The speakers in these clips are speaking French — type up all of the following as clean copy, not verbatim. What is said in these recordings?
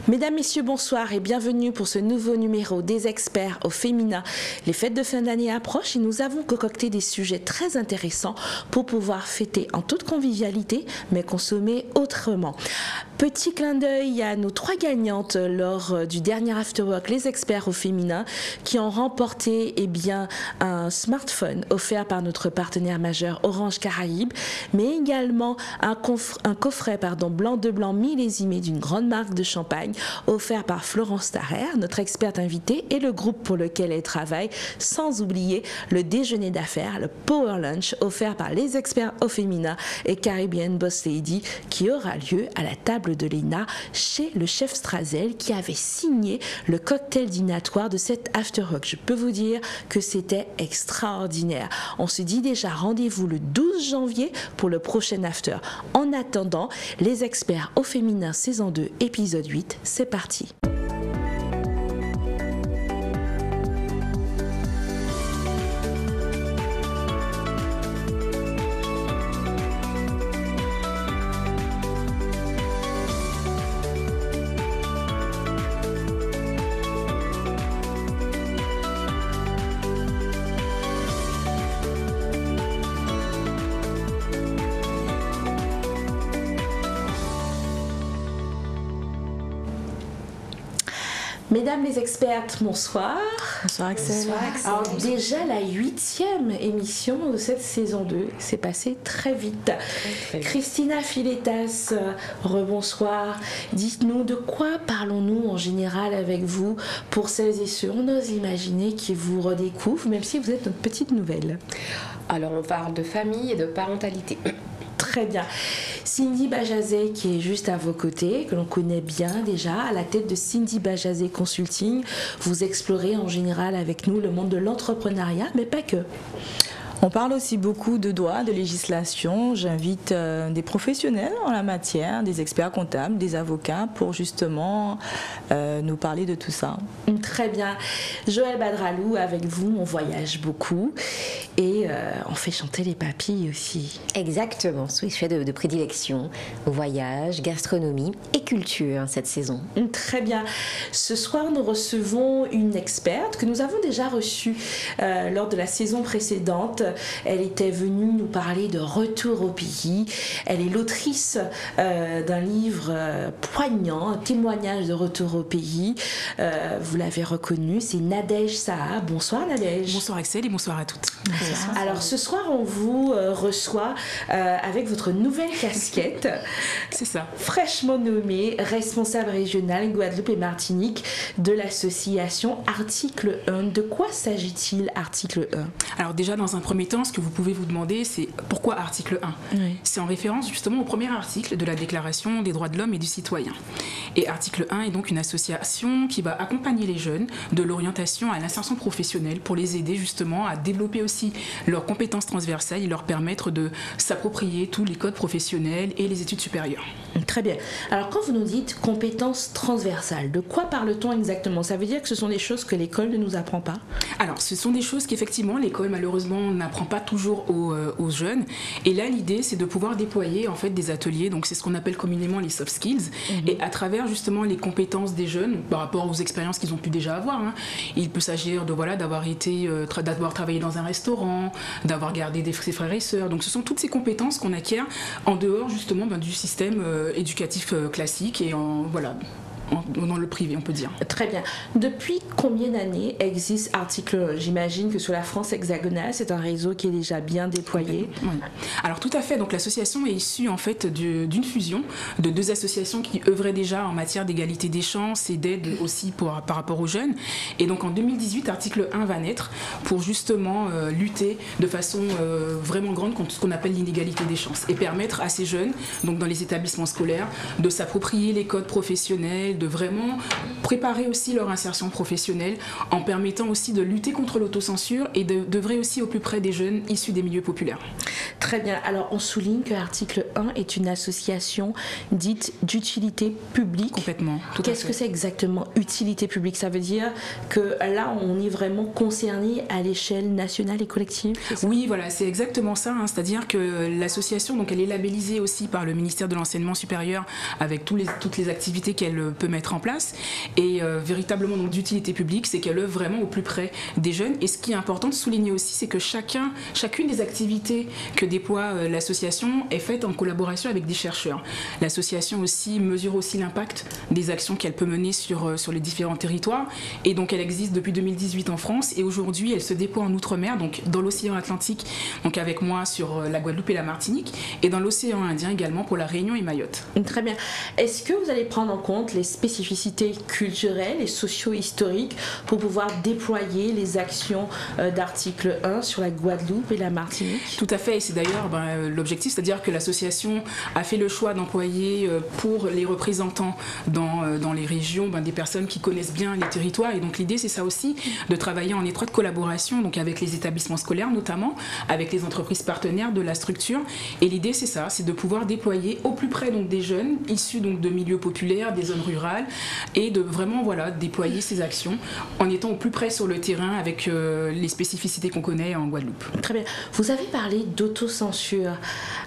Mesdames, Messieurs, bonsoir et bienvenue pour ce nouveau numéro des experts au féminin. Les fêtes de fin d'année approchent et nous avons concocté des sujets très intéressants pour pouvoir fêter en toute convivialité, mais consommer autrement. Petit clin d'œil à nos 3 gagnantes lors du dernier Afterwork, les experts au féminin, qui ont remporté un smartphone offert par notre partenaire majeur Orange Caraïbes, mais également un coffret blanc de blanc millésimé d'une grande marque de champagne offert par Florence Tarrer, notre experte invitée, et le groupe pour lequel elle travaille, sans oublier le déjeuner d'affaires, le Power Lunch, offert par les experts au féminin et Caribbean Boss Lady, qui aura lieu à la table de Léna chez le chef Strazel, qui avait signé le cocktail dînatoire de cet Afterwork. Je peux vous dire que c'était extraordinaire. On se dit déjà rendez-vous le 12 janvier pour le prochain After. En attendant, les experts au féminin saison 2 épisode 8, c'est parti. Mesdames les expertes, bonsoir. Bonsoir Axel. Alors déjà la 8e émission de cette saison 2, c'est passé très vite. Christina Filetas, rebonsoir. Dites-nous de quoi parlons-nous en général avec vous pour celles et ceux, on ose imaginer, qui vous redécouvrent, même si vous êtes notre petite nouvelle. Alors on parle de famille et de parentalité. Très bien. Cindy Bajazet qui est juste à vos côtés, que l'on connaît bien déjà, à la tête de Cindy Bajazet Consulting. Vous explorez en général avec nous le monde de l'entrepreneuriat, mais pas que. On parle aussi beaucoup de droit, de législation. J'invite des professionnels en la matière, des experts comptables, des avocats pour justement nous parler de tout ça. Très bien. Joël Badralou, avec vous, on voyage beaucoup et on fait chanter les papilles aussi. Exactement, c'est fait de prédilection. Voyage, gastronomie et culture cette saison. Très bien. Ce soir, nous recevons une experte que nous avons déjà reçue lors de la saison précédente. Elle était venue nous parler de Retour au pays. Elle est l'autrice d'un livre poignant, un témoignage de Retour au pays. Vous l'avez reconnu, c'est Nadège Saha. Bonsoir Nadège. Bonsoir Axel et bonsoir à toutes. Bonsoir. Alors ce soir, on vous reçoit avec votre nouvelle casquette. C'est ça. Fraîchement nommée responsable régionale Guadeloupe et Martinique de l'association Article 1. De quoi s'agit-il, Article 1 ? Alors déjà, dans un premier temps, ce que vous pouvez vous demander, c'est pourquoi article 1 ? Oui. C'est en référence justement au premier article de la Déclaration des droits de l'homme et du citoyen. Et article 1 est donc une association qui va accompagner les jeunes de l'orientation à l'insertion professionnelle pour les aider justement à développer aussi leurs compétences transversales et leur permettre de s'approprier tous les codes professionnels et les études supérieures. Très bien. Alors quand vous nous dites compétences transversales, de quoi parle-t-on exactement ? Ça veut dire que ce sont des choses que l'école ne nous apprend pas ? Alors ce sont des choses qu'effectivement l'école malheureusement n'apprend pas toujours aux jeunes. Et là l'idée c'est de pouvoir déployer en fait des ateliers, donc c'est ce qu'on appelle communément les soft skills. Et à travers justement les compétences des jeunes par rapport aux expériences qu'ils ont pu déjà avoir. Il peut s'agir de d'avoir travaillé dans un restaurant, d'avoir gardé ses frères et sœurs. Donc ce sont toutes ces compétences qu'on acquiert en dehors justement du système éducatif classique et dans le privé, on peut dire. Très bien. Depuis combien d'années existe Article 1 ? J'imagine que sur la France hexagonale, c'est un réseau qui est déjà bien déployé. Oui. Alors tout à fait. Donc l'association est issue en fait d'une fusion de 2 associations qui œuvraient déjà en matière d'égalité des chances et d'aide aussi par rapport aux jeunes. Et donc en 2018, Article 1 va naître pour justement lutter de façon vraiment grande contre ce qu'on appelle l'inégalité des chances et permettre à ces jeunes, donc dans les établissements scolaires, de s'approprier les codes professionnels, de vraiment préparer aussi leur insertion professionnelle en permettant aussi de lutter contre l'autocensure et d'œuvrer aussi au plus près des jeunes issus des milieux populaires. Très bien. Alors on souligne que Article 1 est une association dite d'utilité publique. Complètement. Qu'est-ce que c'est exactement utilité publique ? Ça veut dire que là on est vraiment concerné à l'échelle nationale et collective ? Oui, voilà, c'est exactement ça. C'est-à-dire que l'association, donc elle est labellisée aussi par le ministère de l'Enseignement supérieur avec toutes les activités qu'elle peut peut mettre en place. Et véritablement donc d'utilité publique, c'est qu'elle œuvre vraiment au plus près des jeunes. Et ce qui est important de souligner aussi, c'est que chacune des activités que déploie l'association est faite en collaboration avec des chercheurs. L'association aussi mesure aussi l'impact des actions qu'elle peut mener sur les différents territoires. Et donc elle existe depuis 2018 en France et aujourd'hui elle se déploie en Outre-mer, donc dans l'océan Atlantique, donc avec moi sur la Guadeloupe et la Martinique, et dans l'océan Indien également pour la Réunion et Mayotte. Très bien. Est-ce que vous allez prendre en compte les spécificités culturelles et socio-historiques pour pouvoir déployer les actions d'article 1 sur la Guadeloupe et la Martinique? Tout à fait, et c'est d'ailleurs l'objectif, c'est-à-dire que l'association a fait le choix d'employer pour les représentants dans les régions des personnes qui connaissent bien les territoires, et donc l'idée c'est ça aussi, de travailler en étroite collaboration donc avec les établissements scolaires notamment, avec les entreprises partenaires de la structure, et l'idée c'est ça, c'est de pouvoir déployer au plus près donc des jeunes issus donc de milieux populaires, des zones rurales, et de vraiment déployer ces actions en étant au plus près sur le terrain avec les spécificités qu'on connaît en Guadeloupe. Très bien. Vous avez parlé d'autocensure.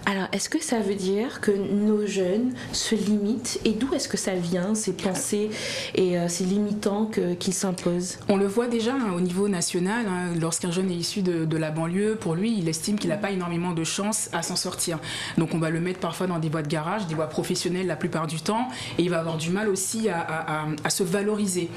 Alors, est-ce que ça veut dire que nos jeunes se limitent, et d'où est-ce que ça vient, ces pensées et ces limitants qu'ils s'imposent? On le voit déjà au niveau national, lorsqu'un jeune est issu de la banlieue, pour lui, il estime qu'il n'a pas énormément de chance à s'en sortir. Donc on va le mettre parfois dans des voies de garage, des voies professionnelles la plupart du temps, et il va avoir du mal aussi à se valoriser.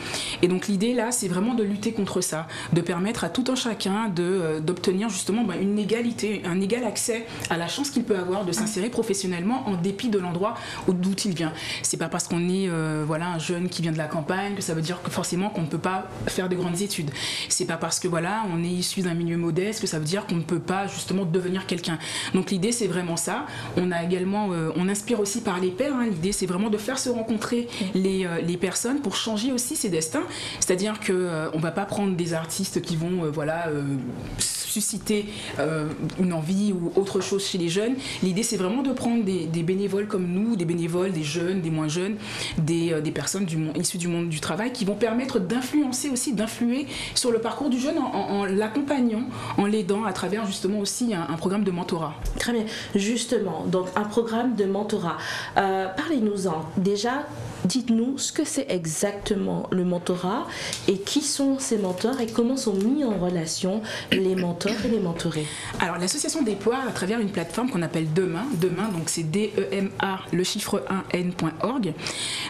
Et donc l'idée là, c'est vraiment de lutter contre ça, de permettre à tout un chacun d'obtenir justement une égalité, un égal accès à la chance qu'il peut avoir de s'insérer professionnellement en dépit de l'endroit d'où il vient. C'est pas parce qu'on est un jeune qui vient de la campagne que ça veut dire que forcément qu'on ne peut pas faire de grandes études. C'est pas parce que on est issu d'un milieu modeste que ça veut dire qu'on ne peut pas justement devenir quelqu'un. Donc l'idée c'est vraiment ça. On a également, on inspire aussi par les pairs. L'idée c'est vraiment de faire se rencontrer les personnes pour changer aussi ses destins. C'est-à-dire que on va pas prendre des artistes qui vont susciter une envie ou autre chose chez les jeunes. L'idée c'est vraiment de prendre des bénévoles comme nous, des bénévoles, des jeunes, des moins jeunes, des personnes issues du monde du travail qui vont permettre d'influencer aussi, d'influer sur le parcours du jeune en l'accompagnant, en l'aidant à travers justement aussi un programme de mentorat. Très bien. Justement, donc un programme de mentorat. Parlez-nous-en. Déjà, dites-nous ce que c'est exactement le mentorat et qui sont ces mentors et comment sont mis en relation les mentors et les mentorés. Alors l'association déploie à travers une plateforme qu'on appelle Demain, donc c'est DEMA, le chiffre 1N.org.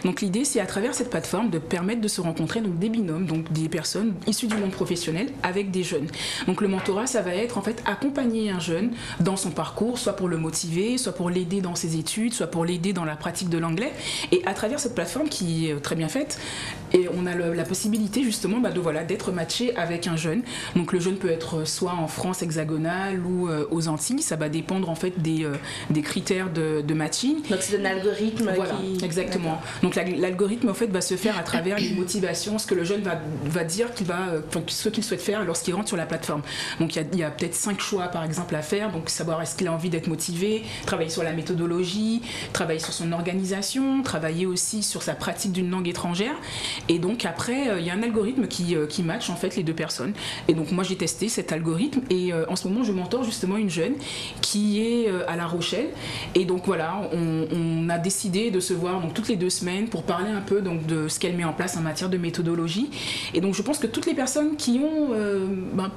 Donc l'idée c'est à travers cette plateforme de permettre de se rencontrer donc des binômes, donc des personnes issues du monde professionnel avec des jeunes. Donc le mentorat ça va être en fait accompagner un jeune dans son parcours, soit pour le motiver, soit pour l'aider dans ses études, soit pour l'aider dans la pratique de l'anglais. Et à travers cette plateforme qui est très bien faite, et on a la possibilité justement d'être matché avec un jeune. Donc le jeune peut être soit en France hexagonale ou aux Antilles, ça va dépendre en fait des critères de matching. Donc c'est un algorithme exactement. Donc l'algorithme en fait va se faire à travers les motivations, ce que le jeune va dire ce qu'il souhaite faire lorsqu'il rentre sur la plateforme. Donc il y a peut-être 5 choix par exemple à faire, donc savoir est-ce qu'il a envie d'être motivé, travailler sur la méthodologie, travailler sur son organisation, travailler aussi sur sa pratique d'une langue étrangère, et donc après il y a un algorithme qui match en fait les deux personnes. Et donc moi j'ai testé cet algorithme et en ce moment je mentor justement une jeune qui est à La Rochelle, et donc on a décidé de se voir donc toutes les 2 semaines pour parler un peu donc de ce qu'elle met en place en matière de méthodologie. Et donc je pense que toutes les personnes qui ont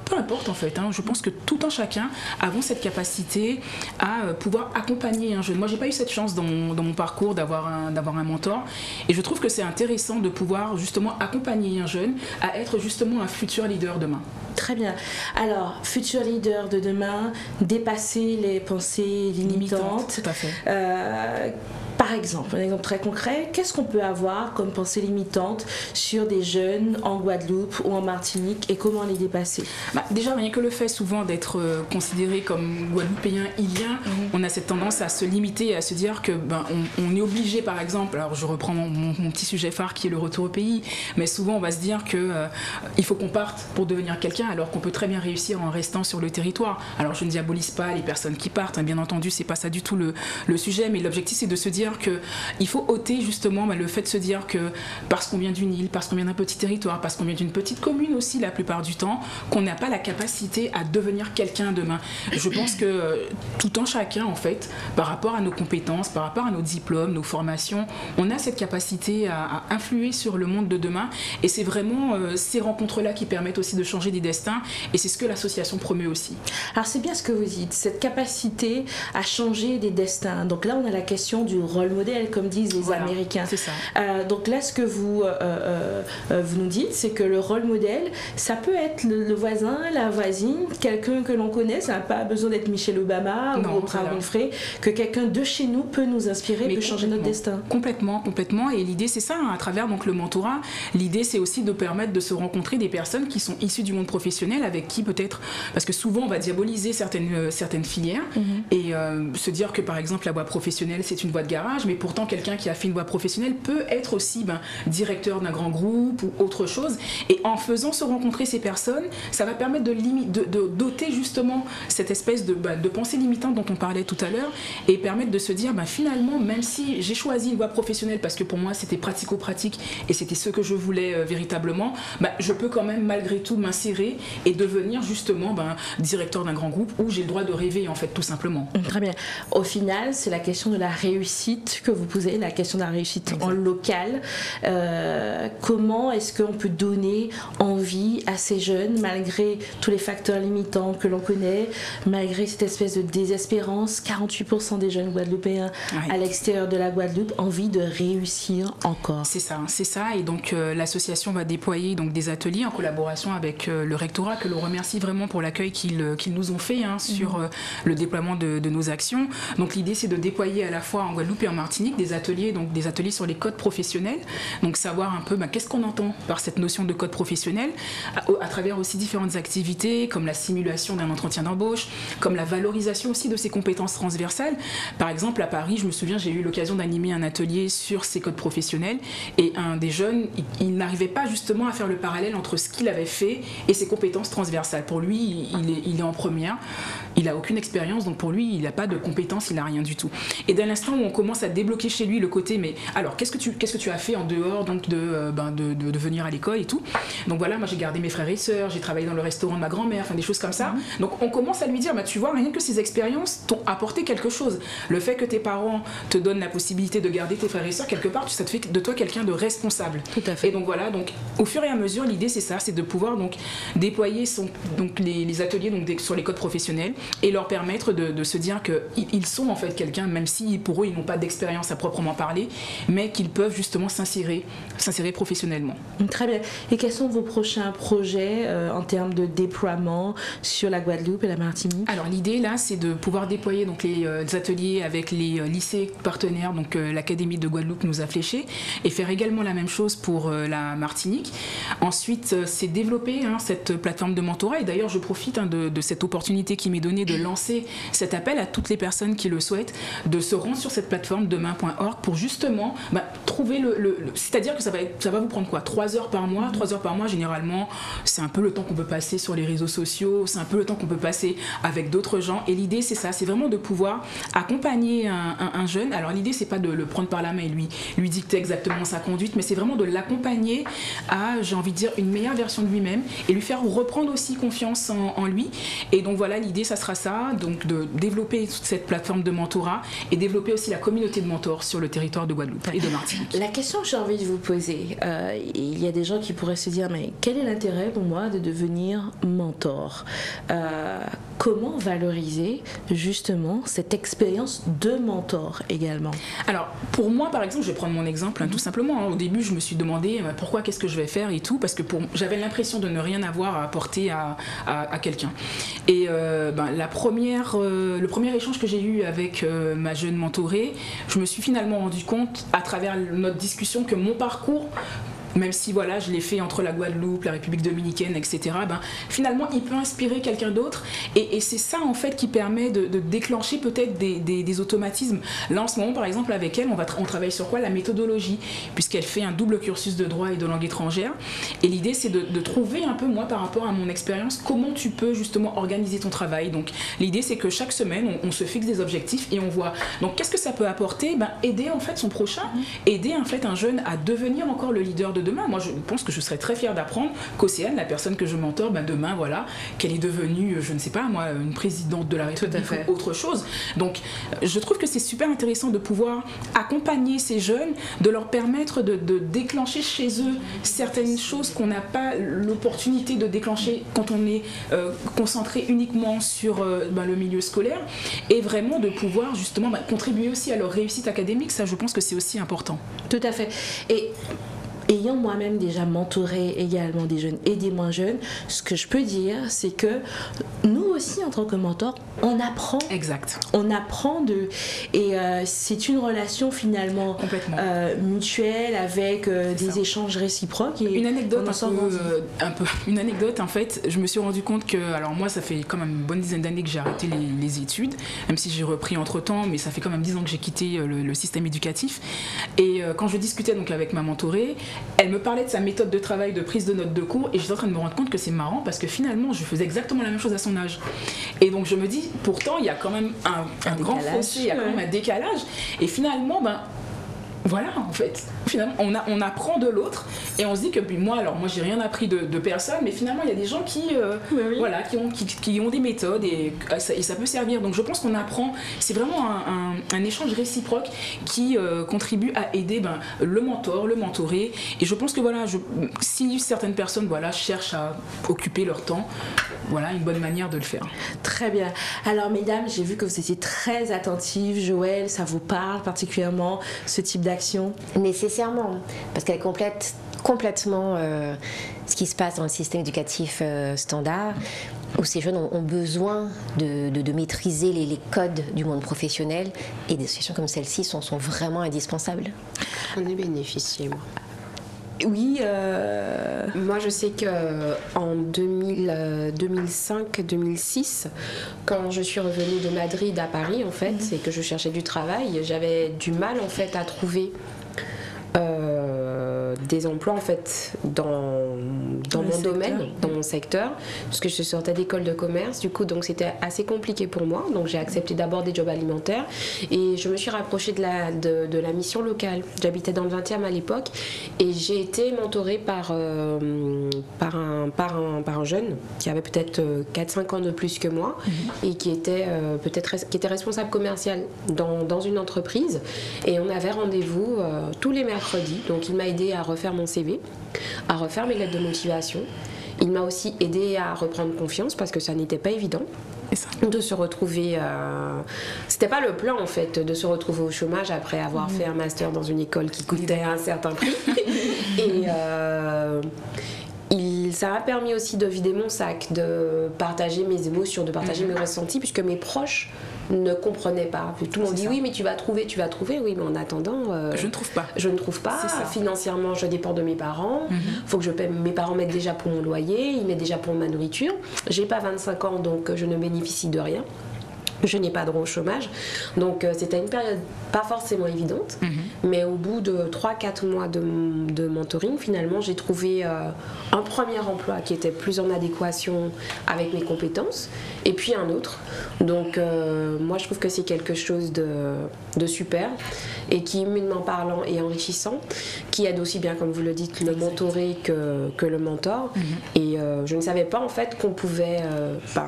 peu importe en fait, je pense que tout un chacun avons cette capacité à pouvoir accompagner un jeune. Moi j'ai pas eu cette chance dans mon parcours d'avoir un mentor, et je trouve que c'est intéressant de pouvoir justement accompagner un jeune à être justement un futur leader demain. Très bien. Alors, futur leader de demain, dépasser les pensées limitantes. Tout à fait. Par exemple, un exemple très concret, qu'est-ce qu'on peut avoir comme pensée limitante sur des jeunes en Guadeloupe ou en Martinique et comment les dépasser? Déjà, rien que le fait souvent d'être considéré comme Guadeloupéen, on a cette tendance à se limiter, à se dire que on est obligé, par exemple, alors je reprends mon petit sujet phare qui est le retour au pays, mais souvent on va se dire que il faut qu'on parte pour devenir quelqu'un, alors qu'on peut très bien réussir en restant sur le territoire. Alors je ne diabolise pas les personnes qui partent, bien entendu, c'est pas ça du tout le sujet, mais l'objectif c'est de se dire dire qu'il faut ôter justement le fait de se dire que parce qu'on vient d'une île, parce qu'on vient d'un petit territoire, parce qu'on vient d'une petite commune aussi la plupart du temps, qu'on n'a pas la capacité à devenir quelqu'un demain. Je pense que tout en chacun, en fait, par rapport à nos compétences, par rapport à nos diplômes, nos formations, on a cette capacité à influer sur le monde de demain. Et c'est vraiment ces rencontres-là qui permettent aussi de changer des destins. Et c'est ce que l'association promeut aussi. Alors c'est bien ce que vous dites, cette capacité à changer des destins. Donc là, on a la question du rôle modèle, comme disent les Américains. C'est ça. Donc là, ce que vous nous dites, c'est que le rôle modèle, ça peut être le voisin, la voisine, quelqu'un que l'on connaît. Ça n'a pas besoin d'être Michelle Obama ou Oprah Winfrey, que quelqu'un de chez nous peut nous inspirer, peut changer notre destin. Complètement. Et l'idée, c'est ça, à travers donc le mentorat. L'idée, c'est aussi de permettre de se rencontrer des personnes qui sont issues du monde professionnel, avec qui peut-être, parce que souvent on va diaboliser certaines filières et se dire que par exemple la voie professionnelle c'est une voie de garage, mais pourtant quelqu'un qui a fait une voie professionnelle peut être aussi directeur d'un grand groupe ou autre chose. Et en faisant se rencontrer ces personnes, ça va permettre de doter justement cette espèce de pensée limitante dont on parlait tout à l'heure, et permettre de se dire finalement, même si j'ai choisi une voie professionnelle parce que pour moi c'était pratico-pratique et c'était ce que je voulais véritablement, je peux quand même malgré tout m'insérer et devenir justement directeur d'un grand groupe où j'ai le droit de rêver, en fait, tout simplement. Très bien. Au final, c'est la question de la réussite que vous posez, la question de la réussite en local. Comment est-ce qu'on peut donner envie à ces jeunes, malgré tous les facteurs limitants que l'on connaît, malgré cette espèce de désespérance, 48% des jeunes Guadeloupéens à l'extérieur de la Guadeloupe, envie de réussir encore. C'est ça. Et donc l'association va déployer donc des ateliers en collaboration avec le rectorat, que l'on remercie vraiment pour l'accueil qu'ils nous ont fait sur le déploiement de nos actions. Donc l'idée, c'est de déployer à la fois en Guadeloupe et en Martinique des ateliers sur les codes professionnels, donc savoir un peu qu'est-ce qu'on entend par cette notion de code professionnel, à travers aussi différentes activités comme la simulation d'un entretien d'embauche, comme la valorisation aussi de ces compétences transversales. Par exemple, à Paris, je me souviens, j'ai eu l'occasion d'animer un atelier sur ces codes professionnels, et un des jeunes, il n'arrivait pas justement à faire le parallèle entre ce qu'il avait fait et ses compétences transversales. Pour lui, il est en première, il n'a aucune expérience, donc pour lui, il n'a pas de compétences, il n'a rien du tout. Et dès l'instant où on commence à débloquer chez lui le côté, mais alors, qu'est-ce que tu as fait en dehors donc de venir à l'école et tout. Donc voilà, moi j'ai gardé mes frères et sœurs, j'ai travaillé dans le restaurant de ma grand-mère, des choses comme ça. Donc on commence à lui dire, tu vois, rien que ces expériences t'ont apporté quelque chose. Le fait que tes parents te donnent la possibilité de garder tes frères et sœurs, quelque part, ça te fait de toi quelqu'un de responsable. Tout à fait. Et donc voilà, donc au fur et à mesure, l'idée c'est ça, c'est de pouvoir donc déployer les ateliers sur les codes professionnels et leur permettre de se dire qu'ils sont en fait quelqu'un, même si pour eux ils n'ont pas d'expérience à proprement parler, mais qu'ils peuvent justement s'insérer professionnellement. Très bien. Et quels sont vos prochains projets en termes de déploiement sur la Guadeloupe et la Martinique? Alors l'idée là, c'est de pouvoir déployer donc les ateliers avec les lycées partenaires, donc l'Académie de Guadeloupe nous a fléché, et faire également la même chose pour la Martinique. Ensuite, c'est développer cette plateforme de mentorat, et d'ailleurs je profite de cette opportunité qui m'est donnée de lancer cet appel à toutes les personnes qui le souhaitent, de se rendre sur cette plateforme demain.org pour justement trouver c'est-à-dire que ça va vous prendre quoi, 3 heures par mois. 3 heures par mois, généralement, c'est un peu le temps qu'on peut passer sur les réseaux sociaux, c'est un peu le temps qu'on peut passer avec d'autres gens, et l'idée c'est ça, c'est vraiment de pouvoir accompagner un jeune. Alors l'idée c'est pas de le prendre par la main et lui dicter exactement sa conduite, mais c'est vraiment de l'accompagner à, j'ai envie de dire, une meilleure version de lui-même, et lui faire reprendre aussi confiance en lui. Et donc voilà, l'idée ça sera ça, donc de développer toute cette plateforme de mentorat et développer aussi la communauté de mentors sur le territoire de Guadeloupe et de Martinique. La question que j'ai envie de vous poser, il y a des gens qui pourraient se dire, mais quel est l'intérêt pour moi de devenir mentor? Comment valoriser justement cette expérience de mentor également? Alors pour moi par exemple, je vais prendre mon exemple tout simplement. Au début je me suis demandé pourquoi, qu'est-ce que je vais faire et tout, parce que j'avais l'impression de ne rien avoir à apporter à quelqu'un. Et le premier échange que j'ai eu avec ma jeune mentorée, je me suis finalement rendu compte à travers notre discussion que mon parcours même si voilà, je l'ai fait entre la Guadeloupe, la République dominicaine, etc., ben, finalement, il peut inspirer quelqu'un d'autre. Et c'est ça, en fait, qui permet de déclencher peut-être des automatismes. Là, en ce moment, par exemple, avec elle, on travaille sur quoi? La méthodologie, puisqu'elle fait un double cursus de droit et de langue étrangère. Et l'idée, c'est de trouver un peu, moi, par rapport à mon expérience, comment tu peux justement organiser ton travail. Donc, l'idée, c'est que chaque semaine, on se fixe des objectifs et on voit. Donc, qu'est-ce que ça peut apporter? Ben, aider, en fait, son prochain, aider, en fait, un jeune à devenir encore le leader de demain. Moi, je pense que je serais très fière d'apprendre qu'Océane, la personne que je mentor, ben, demain, voilà, qu'elle est devenue, je ne sais pas, moi, une présidente de la République ou autre chose. Donc, je trouve que c'est super intéressant de pouvoir accompagner ces jeunes, de leur permettre de déclencher chez eux certaines choses qu'on n'a pas l'opportunité de déclencher quand on est concentré uniquement sur le milieu scolaire, et vraiment de pouvoir justement contribuer aussi à leur réussite académique. Ça, je pense que c'est aussi important. Tout à fait. Et ayant moi-même déjà mentoré également des jeunes et des moins jeunes, ce que je peux dire, c'est que nous aussi, en tant que mentors, on apprend. Exact. On apprend et c'est une relation finalement mutuelle avec des échanges réciproques. Et une anecdote une anecdote, en fait, je me suis rendu compte que, alors moi, ça fait quand même une bonne dizaine d'années que j'ai arrêté les études, même si j'ai repris entre-temps, mais ça fait quand même 10 ans que j'ai quitté le système éducatif. Et quand je discutais donc avec ma mentorée, elle me parlait de sa méthode de travail, de prise de notes de cours, et j'étais en train de me rendre compte que c'est marrant parce que finalement je faisais exactement la même chose à son âge. Et donc je me dis, pourtant il y a quand même un grand fossé, il y a quand même un décalage, et finalement voilà, en fait, finalement, on apprend de l'autre et on se dit que moi j'ai rien appris de personne, mais finalement il y a des gens qui ont des méthodes et ça peut servir. Donc je pense qu'on apprend, c'est vraiment un échange réciproque qui contribue à aider le mentor, le mentoré. Et je pense que voilà, si certaines personnes cherchent à occuper leur temps, voilà une bonne manière de le faire. Très bien. Alors mesdames, j'ai vu que vous étiez très attentives. Joël, ça vous parle particulièrement ce type d'action? Nécessairement, parce qu'elle complète complètement ce qui se passe dans le système éducatif standard, où ces jeunes ont besoin de maîtriser les codes du monde professionnel, et des situations comme celle-ci sont vraiment indispensables. On est bénéficié, moi. Oui. Moi, je sais qu'en 2005-2006, quand je suis revenue de Madrid à Paris, en fait, et que je cherchais du travail, j'avais du mal, en fait, à trouver des emplois, en fait, dans mon domaine, dans mon secteur, parce que je sortais d'école de commerce, du coup, donc c'était assez compliqué pour moi. Donc j'ai accepté d'abord des jobs alimentaires et je me suis rapprochée de la mission locale. J'habitais dans le 20e à l'époque et j'ai été mentorée par un jeune qui avait peut-être 4-5 ans de plus que moi et qui était responsable commercial dans une entreprise, et on avait rendez-vous tous les mercredis. Donc il m'a aidé à refaire mon CV, à refaire mes lettres de motivation. Il m'a aussi aidé à reprendre confiance parce que ça n'était pas évident de se retrouver. C'était pas le plan en fait de se retrouver au chômage après avoir fait un master dans une école qui coûtait un certain prix. Et ça m'a permis aussi de vider mon sac, de partager mes émotions, de partager mes ressentis, puisque mes proches ne comprenaient pas. Tout le monde dit oui, mais tu vas trouver. Oui, mais en attendant, je ne trouve pas. Financièrement, je dépends de mes parents. Faut que je paie. Mes parents m'aident déjà pour mon loyer, ils m'aident déjà pour ma nourriture. J'ai pas 25 ans, donc je ne bénéficie de rien. Je n'ai pas droit au chômage. Donc c'était une période pas forcément évidente, mais au bout de 3-4 mois de mentoring, finalement j'ai trouvé un premier emploi qui était plus en adéquation avec mes compétences, et puis un autre. Donc moi je trouve que c'est quelque chose de super et qui, humainement parlant, est enrichissant, qui aide aussi bien, comme vous le dites, le mentoré que le mentor. Et je ne savais pas en fait qu'on pouvait...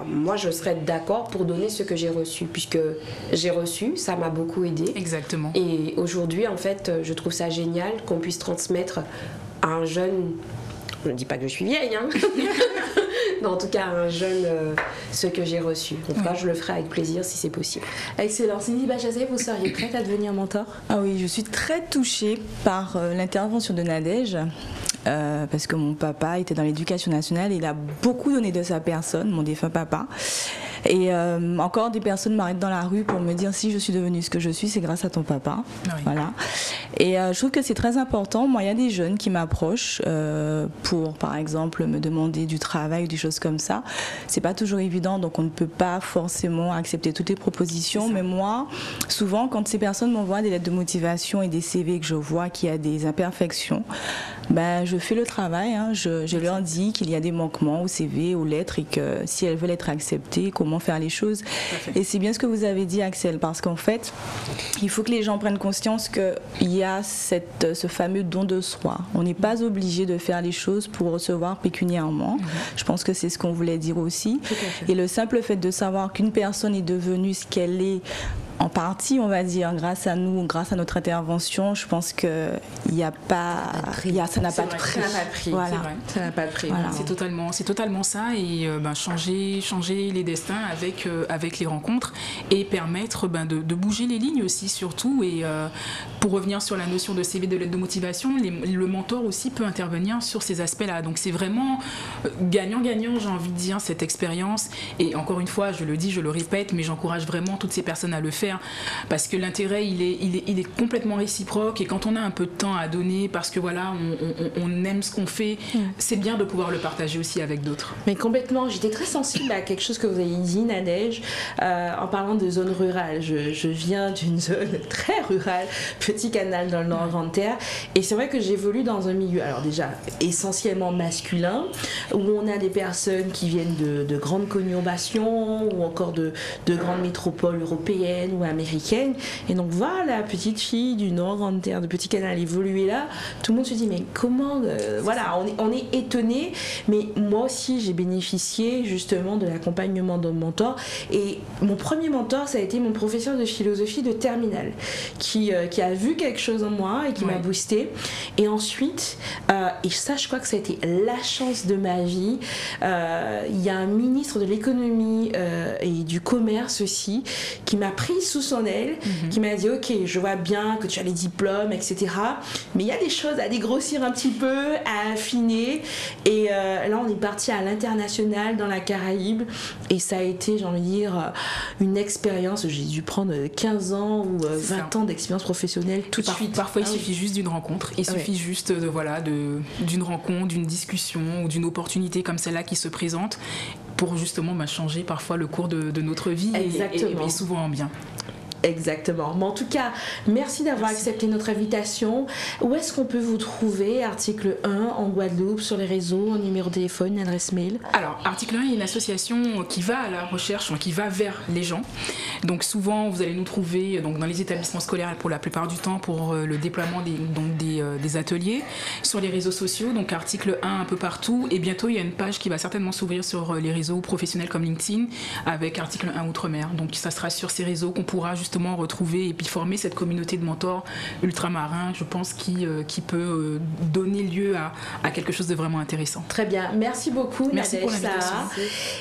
moi je serais d'accord pour donner ce que j'ai reçu, puisque j'ai reçu, ça m'a beaucoup aidé. Exactement. Et aujourd'hui, en fait, je trouve ça génial qu'on puisse transmettre à un jeune, je ne dis pas que je suis vieille, hein, mais en tout cas à un jeune ce que j'ai reçu. En tout cas, je le ferai avec plaisir si c'est possible. Excellent. Cindy Bachazé, vous seriez prête à devenir mentor? Ah oui, je suis très touchée par l'intervention de Nadège. Parce que mon papa était dans l'éducation nationale et il a beaucoup donné de sa personne, mon défunt papa. Et encore des personnes m'arrêtent dans la rue pour me dire si je suis devenue ce que je suis, c'est grâce à ton papa. Oui. Voilà. Et je trouve que c'est très important. Moi, il y a des jeunes qui m'approchent pour, par exemple, me demander du travail ou des choses comme ça. C'est pas toujours évident, donc on ne peut pas forcément accepter toutes les propositions. Mais moi, souvent, quand ces personnes m'envoient des lettres de motivation et des CV que je vois qu'il y a des imperfections, ben, je fais le travail. Hein. Je leur dis qu'il y a des manquements au CV, aux lettres, et que si elles veulent être acceptées, comment faire les choses. Et c'est bien ce que vous avez dit, Axel, parce qu'en fait, il faut que les gens prennent conscience qu'il y a ce fameux don de soi. On n'est pas obligé de faire les choses pour recevoir pécuniairement. Je pense que c'est ce qu'on voulait dire aussi. Et le simple fait de savoir qu'une personne est devenue ce qu'elle est, en partie, on va dire, grâce à nous, grâce à notre intervention, je pense que ça n'a pas de prix. Voilà. Ça n'a pas de prix. Voilà. C'est totalement ça, et changer les destins avec les rencontres, et permettre de bouger les lignes aussi, surtout. Et pour revenir sur la notion de CV, de lettre de motivation, le mentor aussi peut intervenir sur ces aspects-là. Donc c'est vraiment gagnant-gagnant, j'ai envie de dire, cette expérience. Et encore une fois, je le dis, je le répète, mais j'encourage vraiment toutes ces personnes à le faire, parce que l'intérêt il est complètement réciproque, et quand on a un peu de temps à donner, parce que voilà, on aime ce qu'on fait, c'est bien de pouvoir le partager aussi avec d'autres. Mais complètement, j'étais très sensible à quelque chose que vous avez dit, Nadège, en parlant de zone rurale. Je viens d'une zone très rurale, petit canal dans le Nord-Grande-Terre, et c'est vrai que j'évolue dans un milieu, alors déjà essentiellement masculin, où on a des personnes qui viennent de grandes conurbations, ou encore de grandes métropoles européennes ou américaine, et donc voilà, petite fille du Nord-Grande-Terre, de petit canal, évoluer là, tout le monde se dit mais comment, voilà, on est étonné. Mais moi aussi j'ai bénéficié justement de l'accompagnement d'un mentor, et mon premier mentor, ça a été mon professeur de philosophie de terminale, qui a vu quelque chose en moi et qui m'a boosté. Et ensuite, et ça je crois que ça a été la chance de ma vie, il y a un ministre de l'économie et du commerce aussi, qui m'a pris sous son aile, qui m'a dit ok, je vois bien que tu as les diplômes, etc., mais il y a des choses à dégrossir un petit peu, à affiner. Et là on est parti à l'international dans la Caraïbe, et ça a été, j'ai envie de dire, une expérience. J'ai dû prendre 15 ans ou 20 ans d'expérience professionnelle tout de suite. Parfois il suffit juste d'une rencontre, il suffit juste d'une rencontre, d'une discussion ou d'une opportunité comme celle-là qui se présente pour justement changer parfois le cours de notre vie, et souvent en bien. Exactement. Mais en tout cas, merci d'avoir accepté notre invitation. Où est-ce qu'on peut vous trouver, Article 1 en Guadeloupe, sur les réseaux, un numéro de téléphone, une adresse mail? Alors, Article 1 est une association qui va à la recherche, qui va vers les gens. Donc souvent, vous allez nous trouver dans les établissements scolaires pour la plupart du temps, pour le déploiement des ateliers, sur les réseaux sociaux, donc Article 1 un peu partout. Et bientôt, il y a une page qui va certainement s'ouvrir sur les réseaux professionnels comme LinkedIn, avec Article 1 Outre-mer. Donc ça sera sur ces réseaux qu'on pourra justement retrouver et puis former cette communauté de mentors ultramarins, je pense, qui peut donner lieu à quelque chose de vraiment intéressant. Très bien, merci beaucoup. Merci pour l'invitation.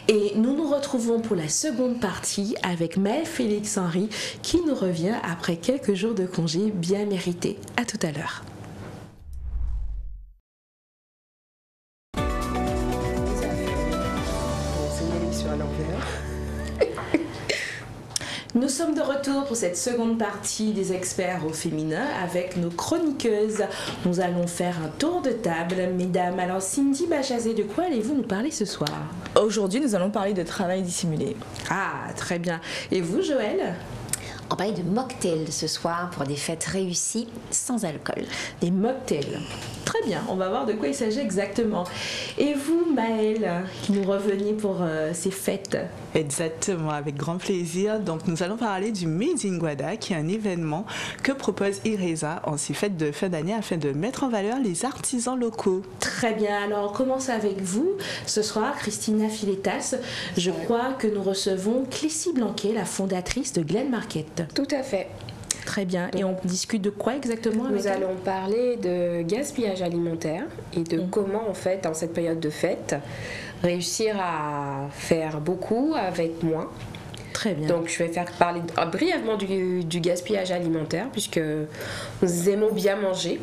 Et nous nous retrouvons pour la seconde partie avec Maëlle Félix-Henry, qui nous revient après quelques jours de congé bien mérités. À tout à l'heure. Nous sommes de retour pour cette seconde partie des experts au féminin avec nos chroniqueuses. Nous allons faire un tour de table, mesdames. Alors Cindy Bachazé, de quoi allez-vous nous parler ce soir? Aujourd'hui, nous allons parler de travail dissimulé. Ah, très bien. Et vous, Joël? On parlait de mocktails ce soir pour des fêtes réussies sans alcool. Des mocktails. Très bien, on va voir de quoi il s'agit exactement. Et vous, Maëlle, qui nous reveniez pour ces fêtes? Exactement, avec grand plaisir. Donc, nous allons parler du Made in Guada, qui est un événement que propose IRESA en ces fêtes de fin d'année afin de mettre en valeur les artisans locaux. Très bien, alors on commence avec vous. Ce soir, Christina Filetas, je crois que nous recevons Clécy Blanquet, la fondatrice de Glen Market. Tout à fait. Très bien. Et on discute de quoi exactement avec Nous allons parler de gaspillage alimentaire et de comment, en fait, en cette période de fête, réussir à faire beaucoup avec moins. Très bien. Donc, je vais faire parler brièvement du gaspillage alimentaire, puisque nous aimons bien manger.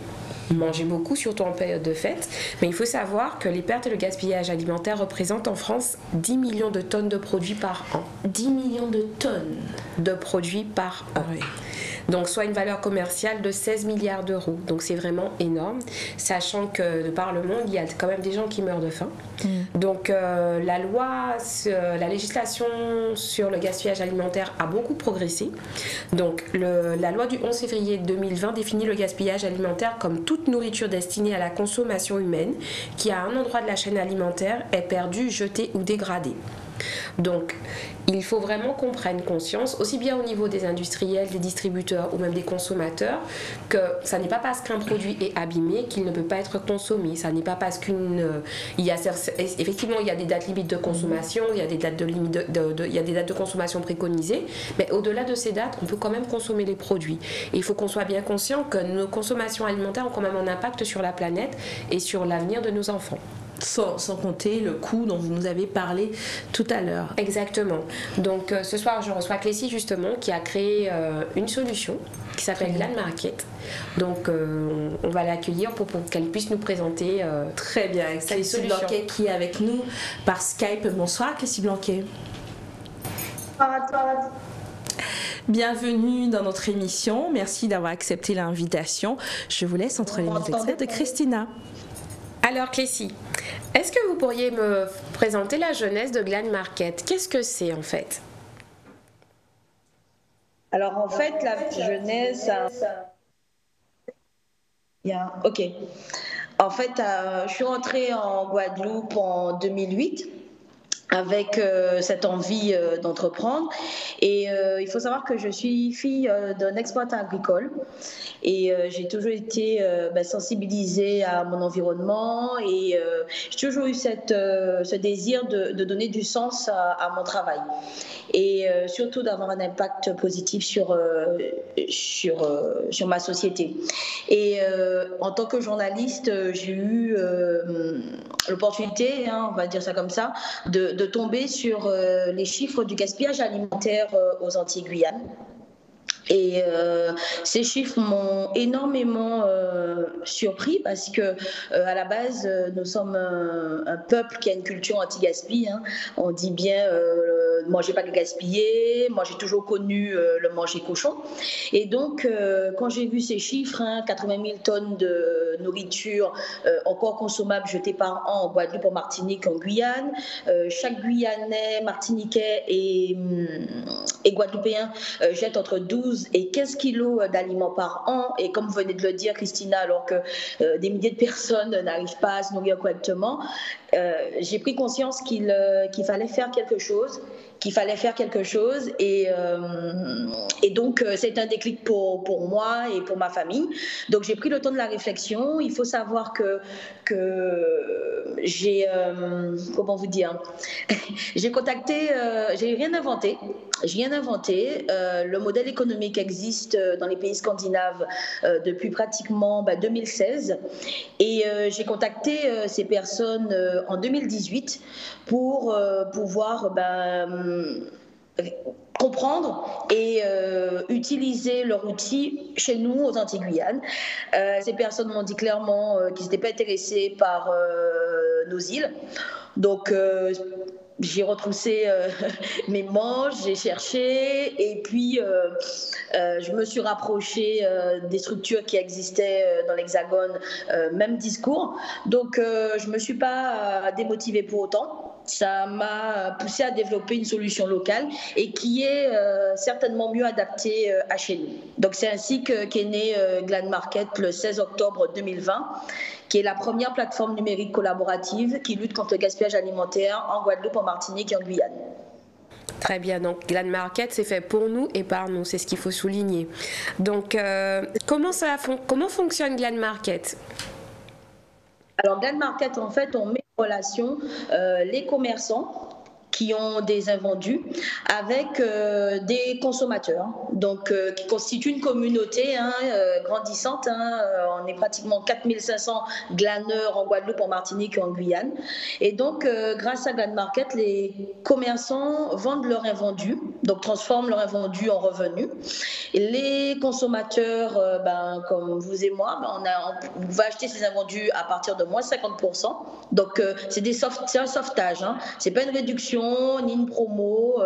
manger beaucoup, surtout en période de fête. Mais il faut savoir que les pertes et le gaspillage alimentaire représentent en France 10 millions de tonnes de produits par an. 10 millions de tonnes de produits par an. Oui. Donc soit une valeur commerciale de 16 milliards d'euros. Donc c'est vraiment énorme, sachant que de par le monde, il y a quand même des gens qui meurent de faim. Donc la législation sur le gaspillage alimentaire a beaucoup progressé. Donc la loi du 11 février 2020 définit le gaspillage alimentaire comme toute nourriture destinée à la consommation humaine qui à un endroit de la chaîne alimentaire est perdue, jetée ou dégradée. Donc, il faut vraiment qu'on prenne conscience, aussi bien au niveau des industriels, des distributeurs ou même des consommateurs, que ça n'est pas parce qu'un produit est abîmé qu'il ne peut pas être consommé. Ça n'est pas parce effectivement, il y a des dates limites de consommation, il y a des dates il y a des dates de consommation préconisées, mais au-delà de ces dates, on peut quand même consommer les produits. Et il faut qu'on soit bien conscient que nos consommations alimentaires ont quand même un impact sur la planète et sur l'avenir de nos enfants. Sans compter le coût dont vous nous avez parlé tout à l'heure. Exactement. Donc ce soir, je reçois Clécy justement qui a créé une solution qui s'appelle Glan Market. Donc on va l'accueillir pour qu'elle puisse nous présenter très bien Clécy Blanquet qui est avec nous par Skype. Bonsoir Clécy Blanquet. Bonsoir à toi. Bienvenue dans notre émission. Merci d'avoir accepté l'invitation. Je vous laisse entre les mains experts de Christina. Alors Clécy, est-ce que vous pourriez me présenter la jeunesse de Glan Market? Qu'est-ce que c'est en fait? Alors en fait, la jeunesse... Ok. En fait, je suis rentrée en Guadeloupe en 2008 avec cette envie d'entreprendre. Et il faut savoir que je suis fille d'un exploitant agricole. Et j'ai toujours été sensibilisée à mon environnement et j'ai toujours eu ce désir de donner du sens à mon travail et surtout d'avoir un impact positif sur ma société. Et en tant que journaliste, j'ai eu l'opportunité, on va dire ça comme ça, de tomber sur les chiffres du gaspillage alimentaire aux Antilles-Guyane. Et ces chiffres m'ont énormément surpris parce que à la base nous sommes un peuple qui a une culture anti-gaspi. On dit bien ne mangez pas que gaspiller. Moi j'ai toujours connu le manger cochon. Et donc quand j'ai vu ces chiffres, 80 000 tonnes de nourriture encore consommable jetée par an en Guadeloupe, en Martinique, en Guyane. Chaque Guyanais, Martiniquais et Guadeloupéen jette entre 12 et 15 kilos d'aliments par an. Et comme vous venez de le dire, Christina, alors que des milliers de personnes n'arrivent pas à se nourrir correctement, j'ai pris conscience qu'il fallait faire quelque chose. Et donc c'est un déclic pour moi et pour ma famille. Donc j'ai pris le temps de la réflexion. Il faut savoir que j'ai comment vous dire, j'ai contacté, j'ai rien inventé. Le modèle économique existe dans les pays scandinaves depuis pratiquement 2016 et j'ai contacté ces personnes en 2018 pour pouvoir comprendre et utiliser leur outil chez nous aux Antilles-Guyane. Ces personnes m'ont dit clairement qu'ils n'étaient pas intéressés par nos îles. Donc j'ai retroussé mes manches, j'ai cherché et puis je me suis rapprochée des structures qui existaient dans l'Hexagone, même discours. Donc je ne me suis pas démotivée pour autant. Ça m'a poussée à développer une solution locale et qui est certainement mieux adaptée à chez nous. Donc c'est ainsi qu'est né Glan Market le 16 octobre 2020, qui est la première plateforme numérique collaborative qui lutte contre le gaspillage alimentaire en Guadeloupe, en Martinique et en Guyane. Très bien, donc Glan Market, c'est fait pour nous et par nous, c'est ce qu'il faut souligner. Donc, comment fonctionne Glan Market? Alors, Glan Market, en fait, on met en relation les commerçants qui ont des invendus avec des consommateurs, donc qui constituent une communauté grandissante. On est pratiquement 4500 glaneurs en Guadeloupe, en Martinique et en Guyane. Et donc, grâce à Glan Market, les commerçants vendent leurs invendus, donc transforment leurs invendus en revenus. Et les consommateurs, comme vous et moi, on va acheter ces invendus à partir de moins 50%. Donc, c'est un sauvetage. C'est pas une réduction ni une promo.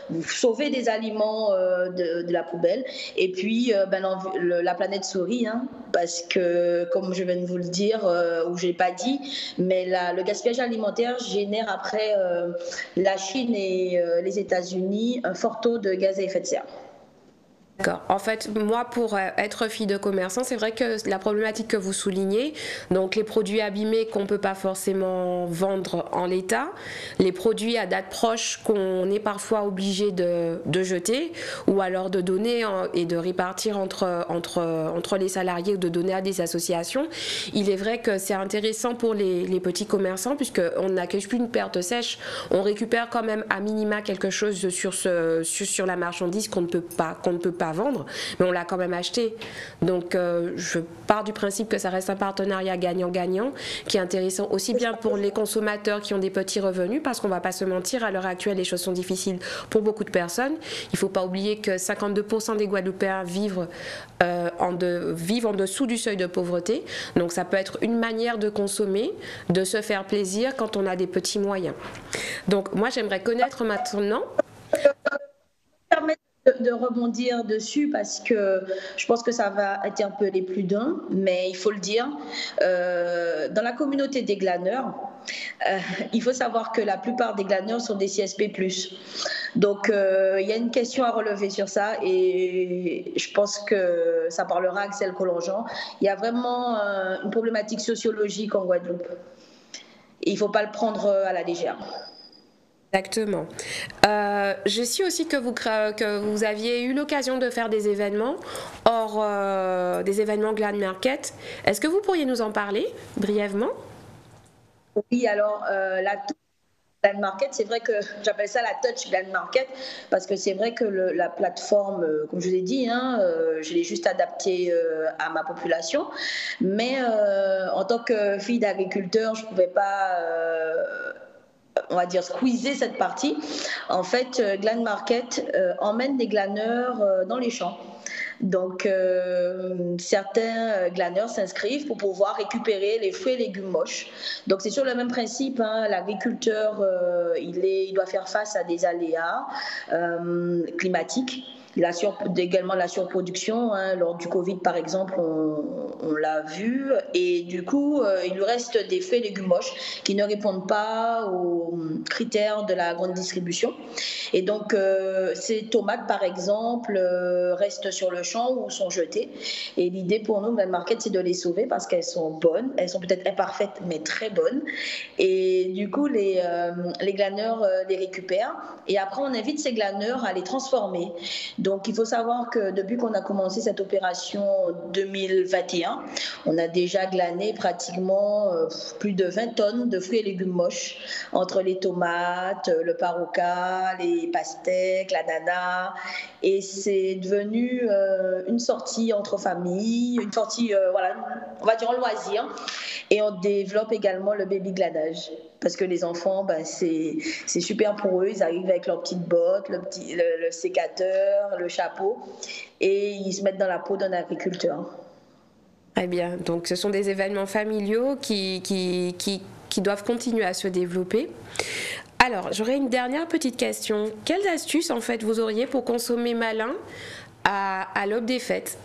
Vous sauvez des aliments de la poubelle. Et puis, la planète sourit, parce que, comme je viens de vous le dire, ou je l'ai pas dit, mais le gaspillage alimentaire génère après la Chine et les États-Unis un fort taux de gaz à effet de serre. D'accord. En fait, moi, pour être fille de commerçant, c'est vrai que la problématique que vous soulignez, donc les produits abîmés qu'on ne peut pas forcément vendre en l'état, les produits à date proche qu'on est parfois obligé de jeter ou alors de donner et de répartir entre les salariés ou de donner à des associations, il est vrai que c'est intéressant pour les petits commerçants puisqu'on n'accueille plus une perte sèche, on récupère quand même à minima quelque chose sur la marchandise qu'on ne peut pas vendre, mais on l'a quand même acheté. Donc je pars du principe que ça reste un partenariat gagnant-gagnant qui est intéressant aussi bien pour les consommateurs qui ont des petits revenus, parce qu'on ne va pas se mentir, à l'heure actuelle les choses sont difficiles pour beaucoup de personnes. Il ne faut pas oublier que 52% des Guadeloupéens vivent en dessous du seuil de pauvreté, donc ça peut être une manière de consommer, de se faire plaisir quand on a des petits moyens. Donc moi j'aimerais connaître maintenant... de rebondir dessus parce que je pense que ça va interpeller plus d'un, mais il faut le dire, dans la communauté des glaneurs, il faut savoir que la plupart des glaneurs sont des CSP+. Donc il y a une question à relever sur ça et je pense que ça parlera à Axel Collongeon. Il y a vraiment une problématique sociologique en Guadeloupe et il ne faut pas le prendre à la légère. Exactement. Je sais aussi que vous aviez eu l'occasion de faire des événements hors des événements Glan Market. Est-ce que vous pourriez nous en parler brièvement? Oui, alors la Glan Market, c'est vrai que j'appelle ça la Touch Glan Market parce que c'est vrai que la plateforme, comme je vous ai dit, je l'ai juste adaptée à ma population. Mais en tant que fille d'agriculteur, je ne pouvais pas... on va dire squeezer cette partie. En fait, Glan Market emmène des glaneurs dans les champs. Donc, certains glaneurs s'inscrivent pour pouvoir récupérer les fruits et légumes moches. Donc, c'est sur le même principe. L'agriculteur, il doit faire face à des aléas climatiques. Également la surproduction, lors du Covid par exemple, on l'a vu, et du coup il lui reste des fruits et légumes moches qui ne répondent pas aux critères de la grande distribution, et donc ces tomates par exemple restent sur le champ ou sont jetées, et l'idée pour nous, Glan Market, c'est de les sauver parce qu'elles sont bonnes, elles sont peut-être imparfaites mais très bonnes, et du coup les glaneurs les récupèrent, et après on invite ces glaneurs à les transformer. Donc, il faut savoir que depuis qu'on a commencé cette opération en 2021, on a déjà glané pratiquement plus de 20 tonnes de fruits et légumes moches, entre les tomates, le paroka, les pastèques, l'ananas. Et c'est devenu une sortie entre familles, une sortie, on va dire en loisir. Et on développe également le baby glanage. Parce que les enfants, c'est super pour eux. Ils arrivent avec leurs petites bottes, le sécateur, le chapeau, et ils se mettent dans la peau d'un agriculteur. Très bien. Donc, ce sont des événements familiaux qui doivent continuer à se développer. Alors, j'aurais une dernière petite question. Quelles astuces, en fait, vous auriez pour consommer malin à l'aube des fêtes?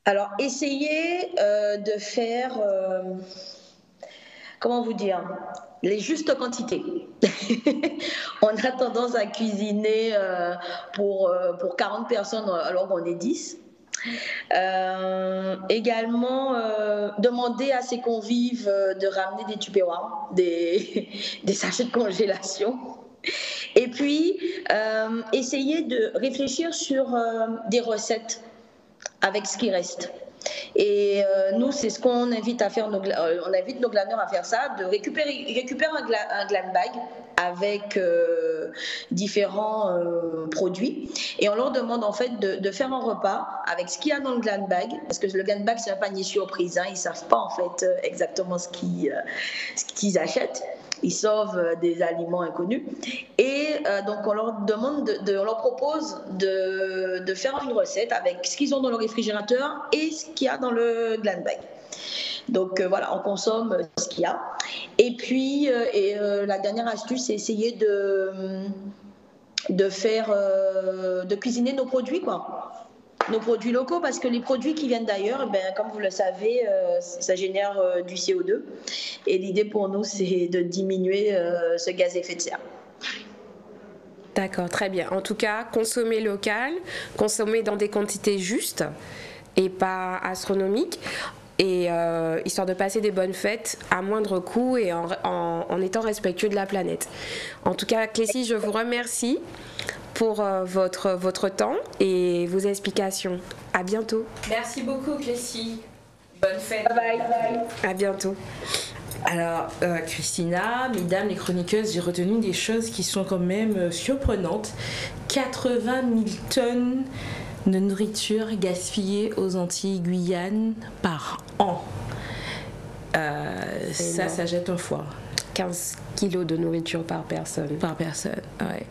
Alors, essayez de faire... comment vous dire, les justes quantités. On a tendance à cuisiner pour 40 personnes alors qu'on est 10. Également, demander à ses convives de ramener des tupperwares, des sachets de congélation. Et puis, essayer de réfléchir sur des recettes avec ce qui reste. Et nous, c'est ce qu'on invite à faire. On invite nos glaneurs à faire ça, de récupérer un gland bag avec différents produits. Et on leur demande en fait de faire un repas avec ce qu'il y a dans le gland bag, parce que le gland bag, c'est un panier surprise. Ils ne savent pas en fait exactement ce qu'ils achètent. Ils sauvent des aliments inconnus. Et donc, on leur propose de faire une recette avec ce qu'ils ont dans le réfrigérateur et ce qu'il y a dans le gland bag. Donc, voilà, on consomme ce qu'il y a. Et puis, la dernière astuce, c'est essayer de cuisiner nos produits, quoi. Nos produits locaux, parce que les produits qui viennent d'ailleurs, comme vous le savez, ça génère du CO2. Et l'idée pour nous, c'est de diminuer ce gaz à effet de serre. D'accord, très bien. En tout cas, consommer local, consommer dans des quantités justes et pas astronomiques. Et histoire de passer des bonnes fêtes à moindre coût et en étant respectueux de la planète. En tout cas, Clécy, je vous remercie pour votre temps et vos explications. À bientôt. Merci beaucoup, Clécy. Bonne fête. Bye bye. À bientôt. Alors, Christina, mesdames les chroniqueuses, j'ai retenu des choses qui sont quand même surprenantes. 80 000 tonnes de nourriture gaspillée aux Antilles Guyane par an. Ça jette un foie. 15 kilos de nourriture par personne. Par personne, ouais.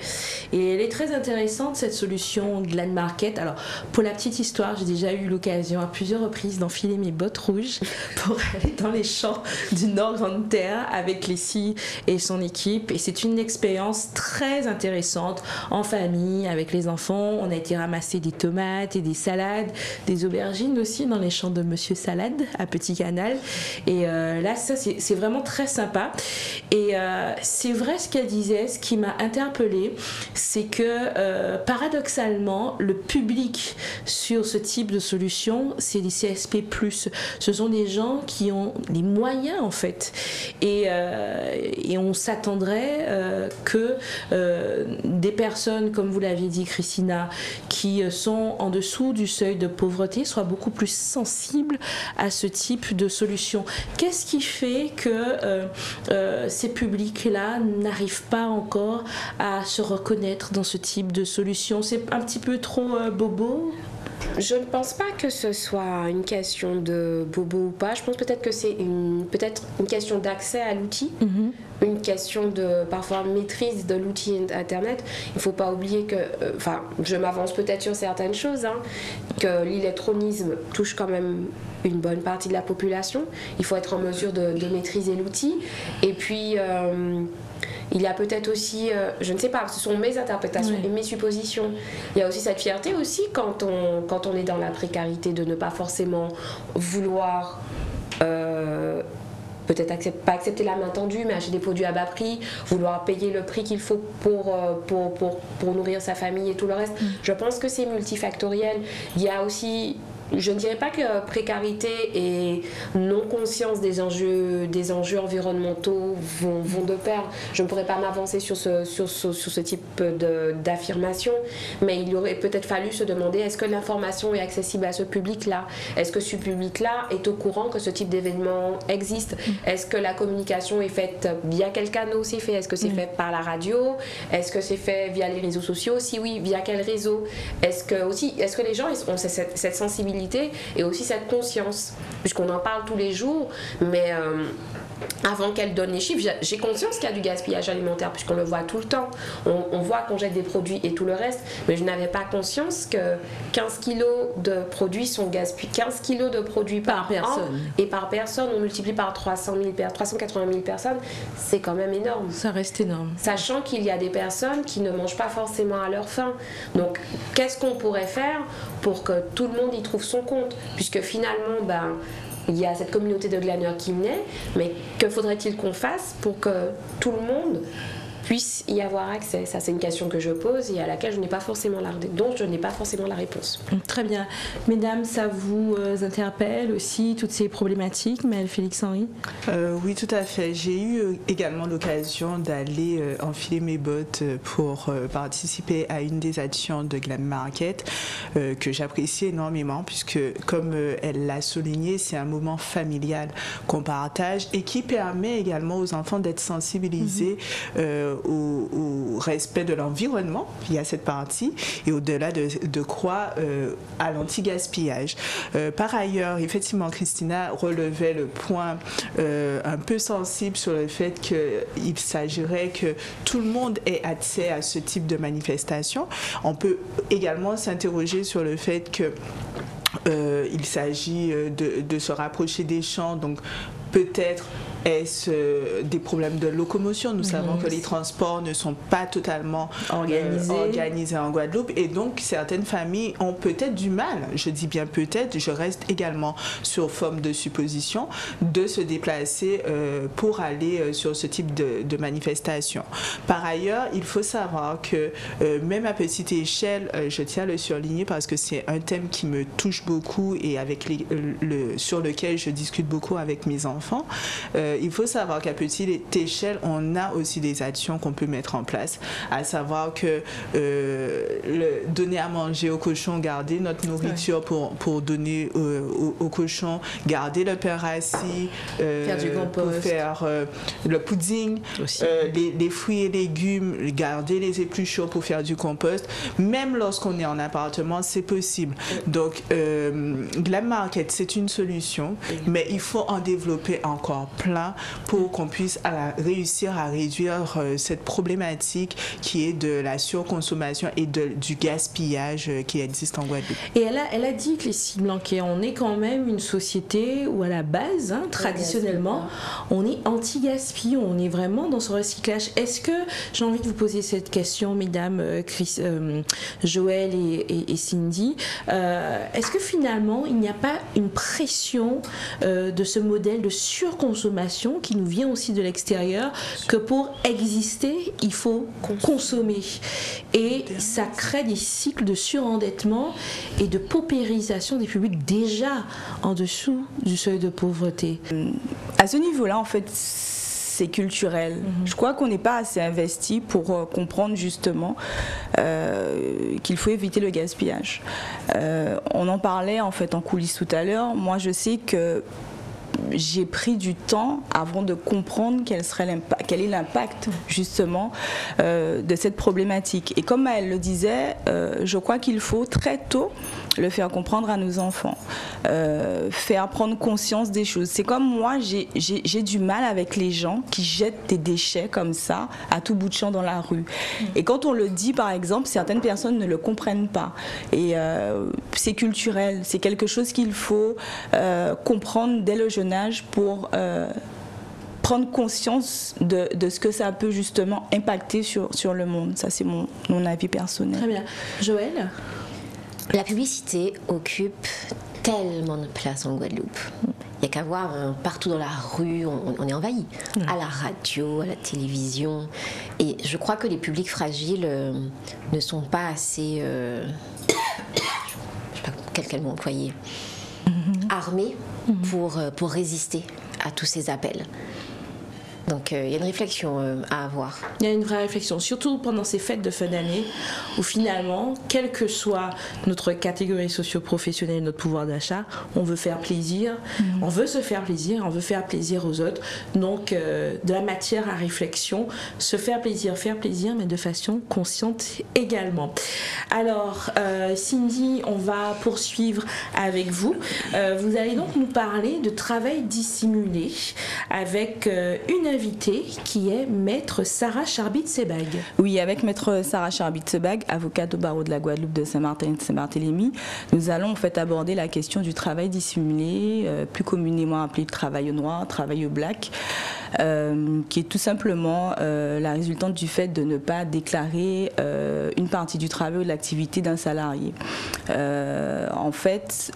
Et elle est très intéressante, cette solution Gland Market. Alors, pour la petite histoire, j'ai déjà eu l'occasion à plusieurs reprises d'enfiler mes bottes rouges pour aller dans les champs du Nord Grande Terre avec Clécy et son équipe. Et c'est une expérience très intéressante en famille, avec les enfants. On a été ramasser des tomates et des salades, des aubergines aussi dans les champs de Monsieur Salade à Petit Canal. Et là, ça, c'est vraiment très sympa. Et c'est vrai ce qu'elle disait, ce qui m'a interpellée, c'est que paradoxalement, le public sur ce type de solution, c'est les CSP+. Ce sont des gens qui ont les moyens en fait. Et on s'attendrait que des personnes, comme vous l'aviez dit Christina, qui sont en dessous du seuil de pauvreté, soient beaucoup plus sensibles à ce type de solution. Qu'est-ce qui fait que ces publics-là n'arrivent pas encore à se reconnaître dans ce type de solution? C'est un petit peu trop bobo? Je ne pense pas que ce soit une question de bobo ou pas. Je pense peut-être que c'est une question d'accès à l'outil, une question de parfois maîtrise de l'outil Internet. Il ne faut pas oublier que, je m'avance peut-être sur certaines choses, que l'illectronisme touche quand même une bonne partie de la population. Il faut être en mesure de maîtriser l'outil. Et puis, il y a peut-être aussi, je ne sais pas, ce sont mes interprétations et mes suppositions. Il y a aussi cette fierté aussi quand on est dans la précarité de ne pas forcément vouloir peut-être pas accepter la main tendue, mais acheter des produits à bas prix, vouloir payer le prix qu'il faut pour nourrir sa famille et tout le reste. Je pense que c'est multifactoriel. Il y a aussi... Je ne dirais pas que précarité et non-conscience des enjeux environnementaux vont de pair. Je ne pourrais pas m'avancer sur ce type d'affirmation, mais il aurait peut-être fallu se demander, est-ce que l'information est accessible à ce public-là? Est-ce que ce public-là est au courant que ce type d'événement existe? Est-ce que la communication est faite via quel canal c'est fait? Est-ce que c'est fait par la radio? Est-ce que c'est fait via les réseaux sociaux? Si oui, via quel réseau? Est-ce que les gens ont cette sensibilité et aussi cette conscience, puisqu'on en parle tous les jours, mais avant qu'elle donne les chiffres, j'ai conscience qu'il y a du gaspillage alimentaire, puisqu'on le voit tout le temps. On voit qu'on jette des produits et tout le reste, mais je n'avais pas conscience que 15 kilos de produits sont gaspillés. 15 kilos de produits par personne. Et par personne, on multiplie par 380 000 personnes, c'est quand même énorme. Ça reste énorme. Sachant qu'il y a des personnes qui ne mangent pas forcément à leur faim. Donc, qu'est-ce qu'on pourrait faire pour que tout le monde y trouve son compte? Puisque finalement, il y a cette communauté de glaneurs qui naît, mais que faudrait-il qu'on fasse pour que tout le monde puisse y avoir accès. Ça, c'est une question que je pose et à laquelle je n'ai pas forcément la réponse. Très bien. Mesdames, ça vous interpelle aussi, toutes ces problématiques, Maëlle Félix-Henri? Oui, tout à fait. J'ai eu également l'occasion d'aller enfiler mes bottes pour participer à une des actions de Glam Market que j'apprécie énormément puisque, comme elle l'a souligné, c'est un moment familial qu'on partage et qui permet également aux enfants d'être sensibilisés au respect de l'environnement. Il y a cette partie et au-delà de croire à l'anti-gaspillage. Par ailleurs, effectivement, Christina relevait le point un peu sensible sur le fait qu'il s'agirait que tout le monde ait accès à ce type de manifestation. On peut également s'interroger sur le fait que il s'agit de se rapprocher des champs, donc peut-être est-ce des problèmes de locomotion. Nous savons que les transports ne sont pas totalement organisés en Guadeloupe et donc certaines familles ont peut-être du mal, je dis bien peut-être, je reste également sur forme de supposition, de se déplacer pour aller sur ce type de manifestation. Par ailleurs, il faut savoir que même à petite échelle, je tiens à le surligner parce que c'est un thème qui me touche beaucoup et sur lequel je discute beaucoup avec mes enfants. Il faut savoir qu'à petite échelle, on a aussi des actions qu'on peut mettre en place, à savoir que donner à manger aux cochons, garder notre nourriture pour donner aux cochons, garder le pain rassis, faire du compost, pour faire le pudding, les fruits et légumes, garder les épluchures pour faire du compost. Même lorsqu'on est en appartement, c'est possible. Donc, Glam Market, c'est une solution, mais il faut en développer encore plein pour qu'on puisse réussir à réduire cette problématique qui est de la surconsommation et du gaspillage qui existe en Guadeloupe. Et elle a dit, Clécy Blanquet, on est quand même une société où à la base, traditionnellement, on est anti-gaspi, on est vraiment dans ce recyclage. Est-ce que, j'ai envie de vous poser cette question, mesdames, Joël et Cindy, est-ce que finalement il n'y a pas une pression de ce modèle de surconsommation qui nous vient aussi de l'extérieur, que pour exister, il faut consommer. Et ça crée des cycles de surendettement et de paupérisation des publics déjà en dessous du seuil de pauvreté. À ce niveau-là, en fait, c'est culturel. Je crois qu'on n'est pas assez investi pour comprendre justement qu'il faut éviter le gaspillage. On en parlait en fait en coulisses tout à l'heure. Moi, je sais que j'ai pris du temps avant de comprendre quel est l'impact justement de cette problématique. Et comme elle le disait, je crois qu'il faut très tôt le faire comprendre à nos enfants, faire prendre conscience des choses. C'est comme moi, j'ai du mal avec les gens qui jettent des déchets comme ça à tout bout de champ dans la rue. Et quand on le dit, par exemple, certaines personnes ne le comprennent pas. Et c'est culturel, c'est quelque chose qu'il faut comprendre dès le jeune âge pour prendre conscience de ce que ça peut justement impacter sur le monde. Ça, c'est mon avis personnel. Très bien. Joël ? La publicité occupe tellement de place en Guadeloupe. Il n'y a qu'à voir partout dans la rue, on est envahi. À la radio, à la télévision. Et je crois que les publics fragiles ne sont pas assez, je sais pas quel mot employer, armés pour résister à tous ces appels. Donc il y a une réflexion à avoir. Il y a une vraie réflexion, surtout pendant ces fêtes de fin d'année, où finalement, quelle que soit notre catégorie socio-professionnelle, notre pouvoir d'achat, on veut faire plaisir, on veut se faire plaisir, on veut faire plaisir aux autres. Donc de la matière à réflexion, se faire plaisir, mais de façon consciente également. Alors Cindy, on va poursuivre avec vous. Vous allez donc nous parler de travail dissimulé avec une invitée qui est Maître Sarah Charbit-Sebag. Oui, avec Maître Sarah Charbit-Sebag, avocate au barreau de la Guadeloupe de Saint-Martin et de Saint-Barthélemy, nous allons en fait aborder la question du travail dissimulé, plus communément appelé le travail au noir, travail au black, qui est tout simplement la résultante du fait de ne pas déclarer une partie du travail ou de l'activité d'un salarié. En fait,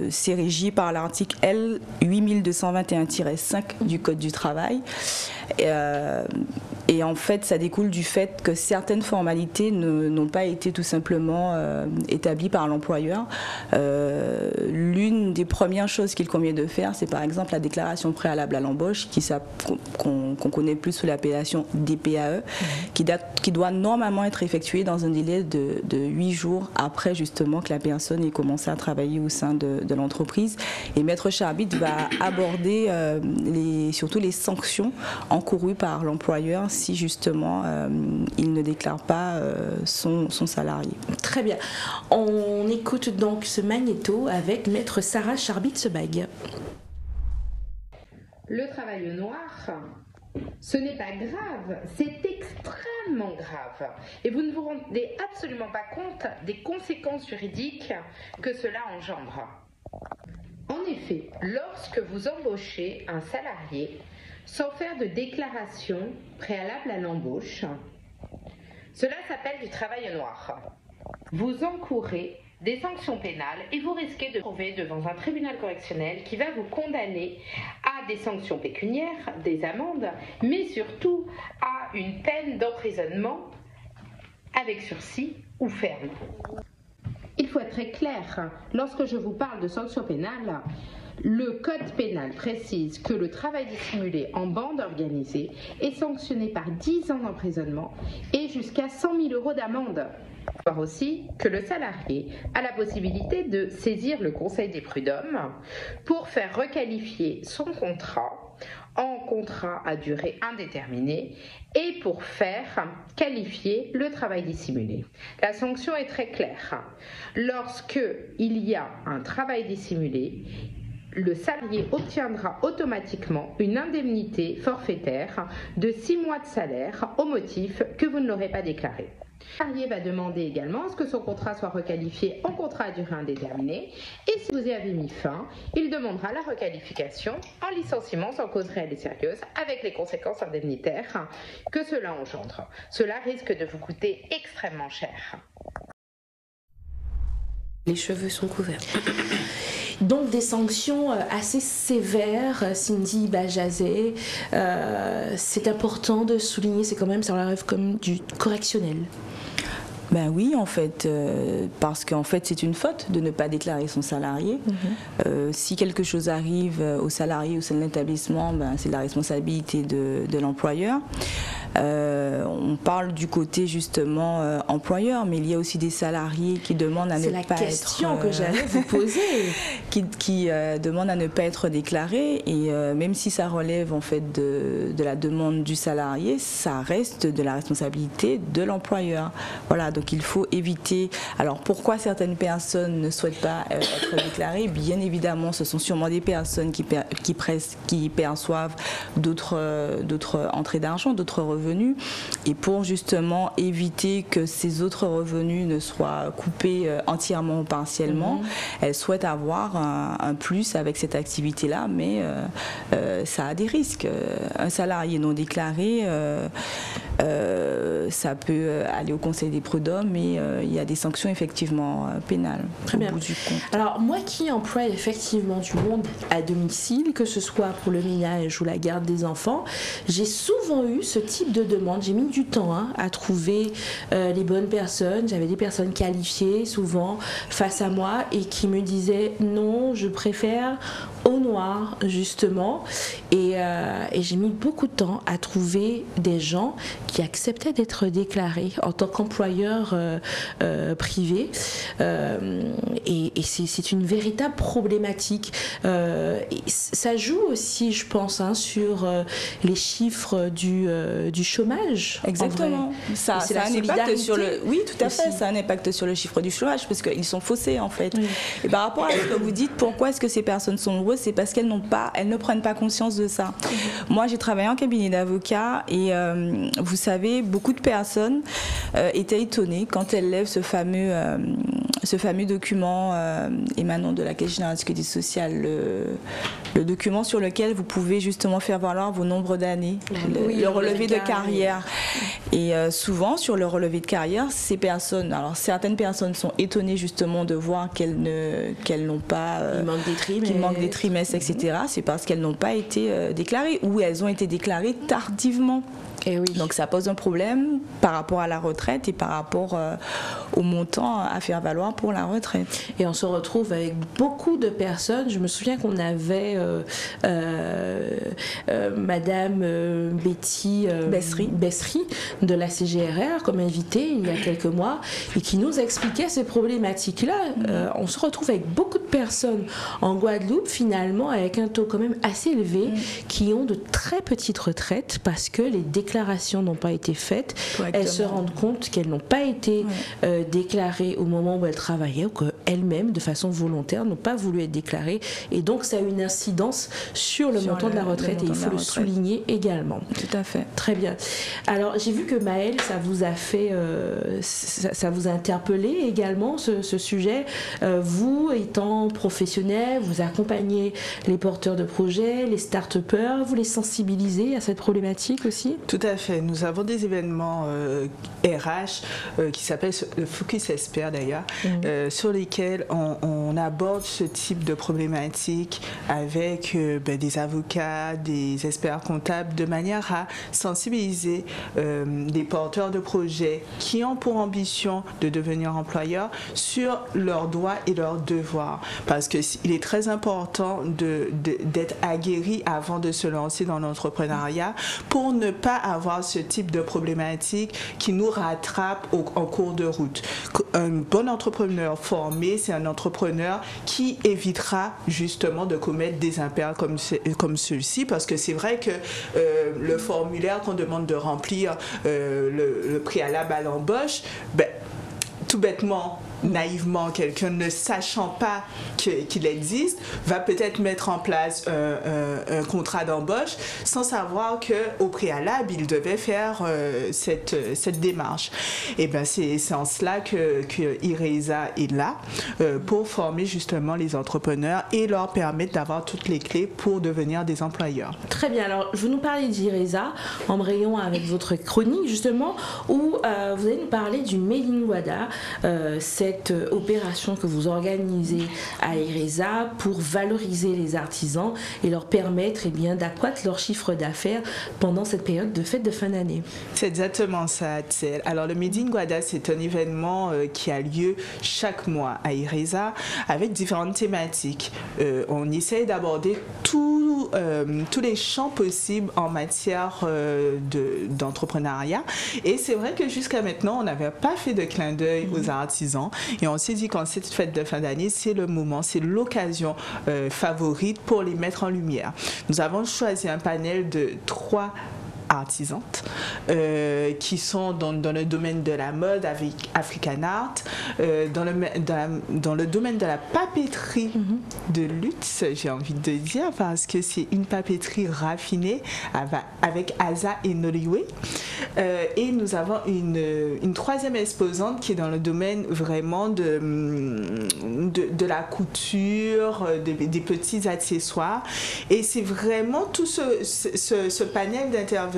c'est régi par l'article L 8221-5 du Code du travail. Et en fait, ça découle du fait que certaines formalités n'ont pas été tout simplement établies par l'employeur. L'une des premières choses qu'il convient de faire, c'est par exemple la déclaration préalable à l'embauche, qu'on connaît plus sous l'appellation DPAE, qui doit normalement être effectuée dans un délai de 8 jours après justement que la personne ait commencé à travailler au sein de l'entreprise. Et Maître Charbit va aborder surtout les sanctions encourues par l'employeur si justement il ne déclare pas son salarié. Très bien. On écoute donc ce magnéto avec Maître Sarah Charbit-Sebag. Le travail au noir, ce n'est pas grave, c'est extrêmement grave. Et vous ne vous rendez absolument pas compte des conséquences juridiques que cela engendre. En effet, lorsque vous embauchez un salarié sans faire de déclaration préalable à l'embauche, cela s'appelle du travail au noir. Vous encourez des sanctions pénales et vous risquez de vous trouver devant un tribunal correctionnel qui va vous condamner à des sanctions pécuniaires, des amendes, mais surtout à une peine d'emprisonnement avec sursis ou ferme. Il faut être très clair, lorsque je vous parle de sanctions pénales, le code pénal précise que le travail dissimulé en bande organisée est sanctionné par 10 ans d'emprisonnement et jusqu'à 100 000 € d'amende. Il faut voir aussi que le salarié a la possibilité de saisir le Conseil des prud'hommes pour faire requalifier son contrat en contrat à durée indéterminée et pour faire qualifier le travail dissimulé. La sanction est très claire. Lorsque il y a un travail dissimulé, le salarié obtiendra automatiquement une indemnité forfaitaire de 6 mois de salaire au motif que vous ne l'aurez pas déclaré. Le salarié va demander également à ce que son contrat soit requalifié en contrat à durée indéterminée et si vous y avez mis fin, il demandera la requalification en licenciement sans cause réelle et sérieuse avec les conséquences indemnitaires que cela engendre. Cela risque de vous coûter extrêmement cher. Les cheveux sont couverts. Donc des sanctions assez sévères, Cindy Bajazet. C'est important de souligner, c'est quand même, ça relève comme du correctionnel. Ben oui, en fait, parce qu'en fait, c'est une faute de ne pas déclarer son salarié. Si quelque chose arrive au salarié au sein de l'établissement, ben, c'est la responsabilité de l'employeur. On parle du côté justement employeur, mais il y a aussi des salariés qui demandent à ne pas être... C'est la question que j'allais vous poser. qui demandent à ne pas être déclarés et même si ça relève en fait de la demande du salarié, ça reste de la responsabilité de l'employeur. Voilà, donc il faut éviter... Alors pourquoi certaines personnes ne souhaitent pas être déclarées? Bien évidemment, ce sont sûrement des personnes qui perçoivent d'autres entrées d'argent, d'autres revenus. Et pour justement éviter que ces autres revenus ne soient coupés entièrement ou partiellement, elles souhaitent avoir un plus avec cette activité-là, mais ça a des risques. Un salarié non déclaré, ça peut aller au Conseil des prud'hommes, mais il y a des sanctions effectivement pénales. Très bien. Alors moi qui emploie effectivement du monde à domicile, que ce soit pour le ménage ou la garde des enfants, j'ai souvent eu ce type de demande. J'ai mis du temps à trouver les bonnes personnes. J'avais des personnes qualifiées souvent face à moi et qui me disaient non, je préfère au noir justement. Et j'ai mis beaucoup de temps à trouver des gens qui acceptaient d'être déclarés en tant qu'employeur privé. Et c'est une véritable problématique. Et ça joue aussi, je pense, sur les chiffres du chômage. Exactement. Ça a un impact sur le... Oui, tout à fait. Ça a un impact sur le chiffre du chômage parce qu'ils sont faussés en fait. Oui. Et par rapport à ce que vous dites, pourquoi est-ce que ces personnes sont nombreuses? C'est parce qu'elles ne prennent pas conscience de ça. Moi, j'ai travaillé en cabinet d'avocat et vous savez, beaucoup de personnes étaient étonnées quand elles lèvent ce fameux document émanant de la Caisse générale de sécurité sociale, le document sur lequel vous pouvez justement faire valoir vos nombres d'années, le relevé de carrière. Et souvent, sur le relevé de carrière, certaines personnes sont étonnées justement de voir qu'elles n'ont pas... qu'il manque des trimestres, etc. C'est parce qu'elles n'ont pas été déclarées ou elles ont été déclarées tardivement. Et oui. Donc ça pose un problème par rapport à la retraite et par rapport au montant à faire valoir pour la retraite. Et on se retrouve avec beaucoup de personnes. Je me souviens qu'on avait Madame Betty Bessery de la CGRR comme invitée il y a quelques mois et qui nous expliquait ces problématiques-là. On se retrouve avec beaucoup de personnes en Guadeloupe finalement avec un taux quand même assez élevé qui ont de très petites retraites parce que les déclarations n'ont pas été faites. Elles se rendent compte qu'elles n'ont pas été déclarées au moment où elles travaillaient ou qu'elles-mêmes, de façon volontaire, n'ont pas voulu être déclarées. Et donc, ça a une incidence sur le montant de la retraite et il faut le souligner également. Tout à fait. Très bien. Alors, j'ai vu que Maëlle, ça vous a fait, ça vous a interpellé également ce sujet. Vous, étant professionnel, vous accompagnez les porteurs de projets, les start-upers, vous les sensibilisez à cette problématique aussi? Tout à fait. Nous avons des événements RH qui s'appellent le Focus Expert d'ailleurs, sur lesquels on aborde ce type de problématique avec des avocats, des experts comptables, de manière à sensibiliser les porteurs de projets qui ont pour ambition de devenir employeurs sur leurs droits et leurs devoirs. Parce qu'il est très important d'être aguerri avant de se lancer dans l'entrepreneuriat pour ne pas avoir ce type de problématique qui nous rattrape en cours de route. Un bon entrepreneur formé, c'est un entrepreneur qui évitera justement de commettre des impairs comme ceux-ci, parce que c'est vrai que le formulaire qu'on demande de remplir, le préalable à l'embauche, tout bêtement, naïvement, quelqu'un ne sachant pas qu'il existe, va peut-être mettre en place un contrat d'embauche sans savoir qu'au préalable, il devait faire cette démarche. Et bien, c'est en cela que IRESA est là, pour former justement les entrepreneurs et leur permettre d'avoir toutes les clés pour devenir des employeurs. Très bien. Alors, je vais nous parler d'IRESA, embrayons avec votre chronique justement, où vous allez nous parler du Made in Guada, cette opération que vous organisez à IRESA pour valoriser les artisans et leur permettre d'accroître leur chiffre d'affaires pendant cette période de fête de fin d'année. C'est exactement ça, Tsel. Alors le Made in Guada, c'est un événement qui a lieu chaque mois à IRESA avec différentes thématiques. On essaye d'aborder tous les champs possibles en matière d'entrepreneuriat. Et c'est vrai que jusqu'à maintenant, on n'avait pas fait de clin d'œil aux artisans. Et on s'est dit qu'en cette fête de fin d'année, c'est le moment, c'est l'occasion favorite pour les mettre en lumière. Nous avons choisi un panel de 3 artisantes qui sont dans le domaine de la mode avec African Art, dans le domaine de la papeterie de luxe, j'ai envie de dire, parce que c'est une papeterie raffinée avec Asa et Noliwe. Et nous avons une troisième exposante qui est dans le domaine vraiment de la couture, des petits accessoires. Et c'est vraiment tout ce panel d'intervenantes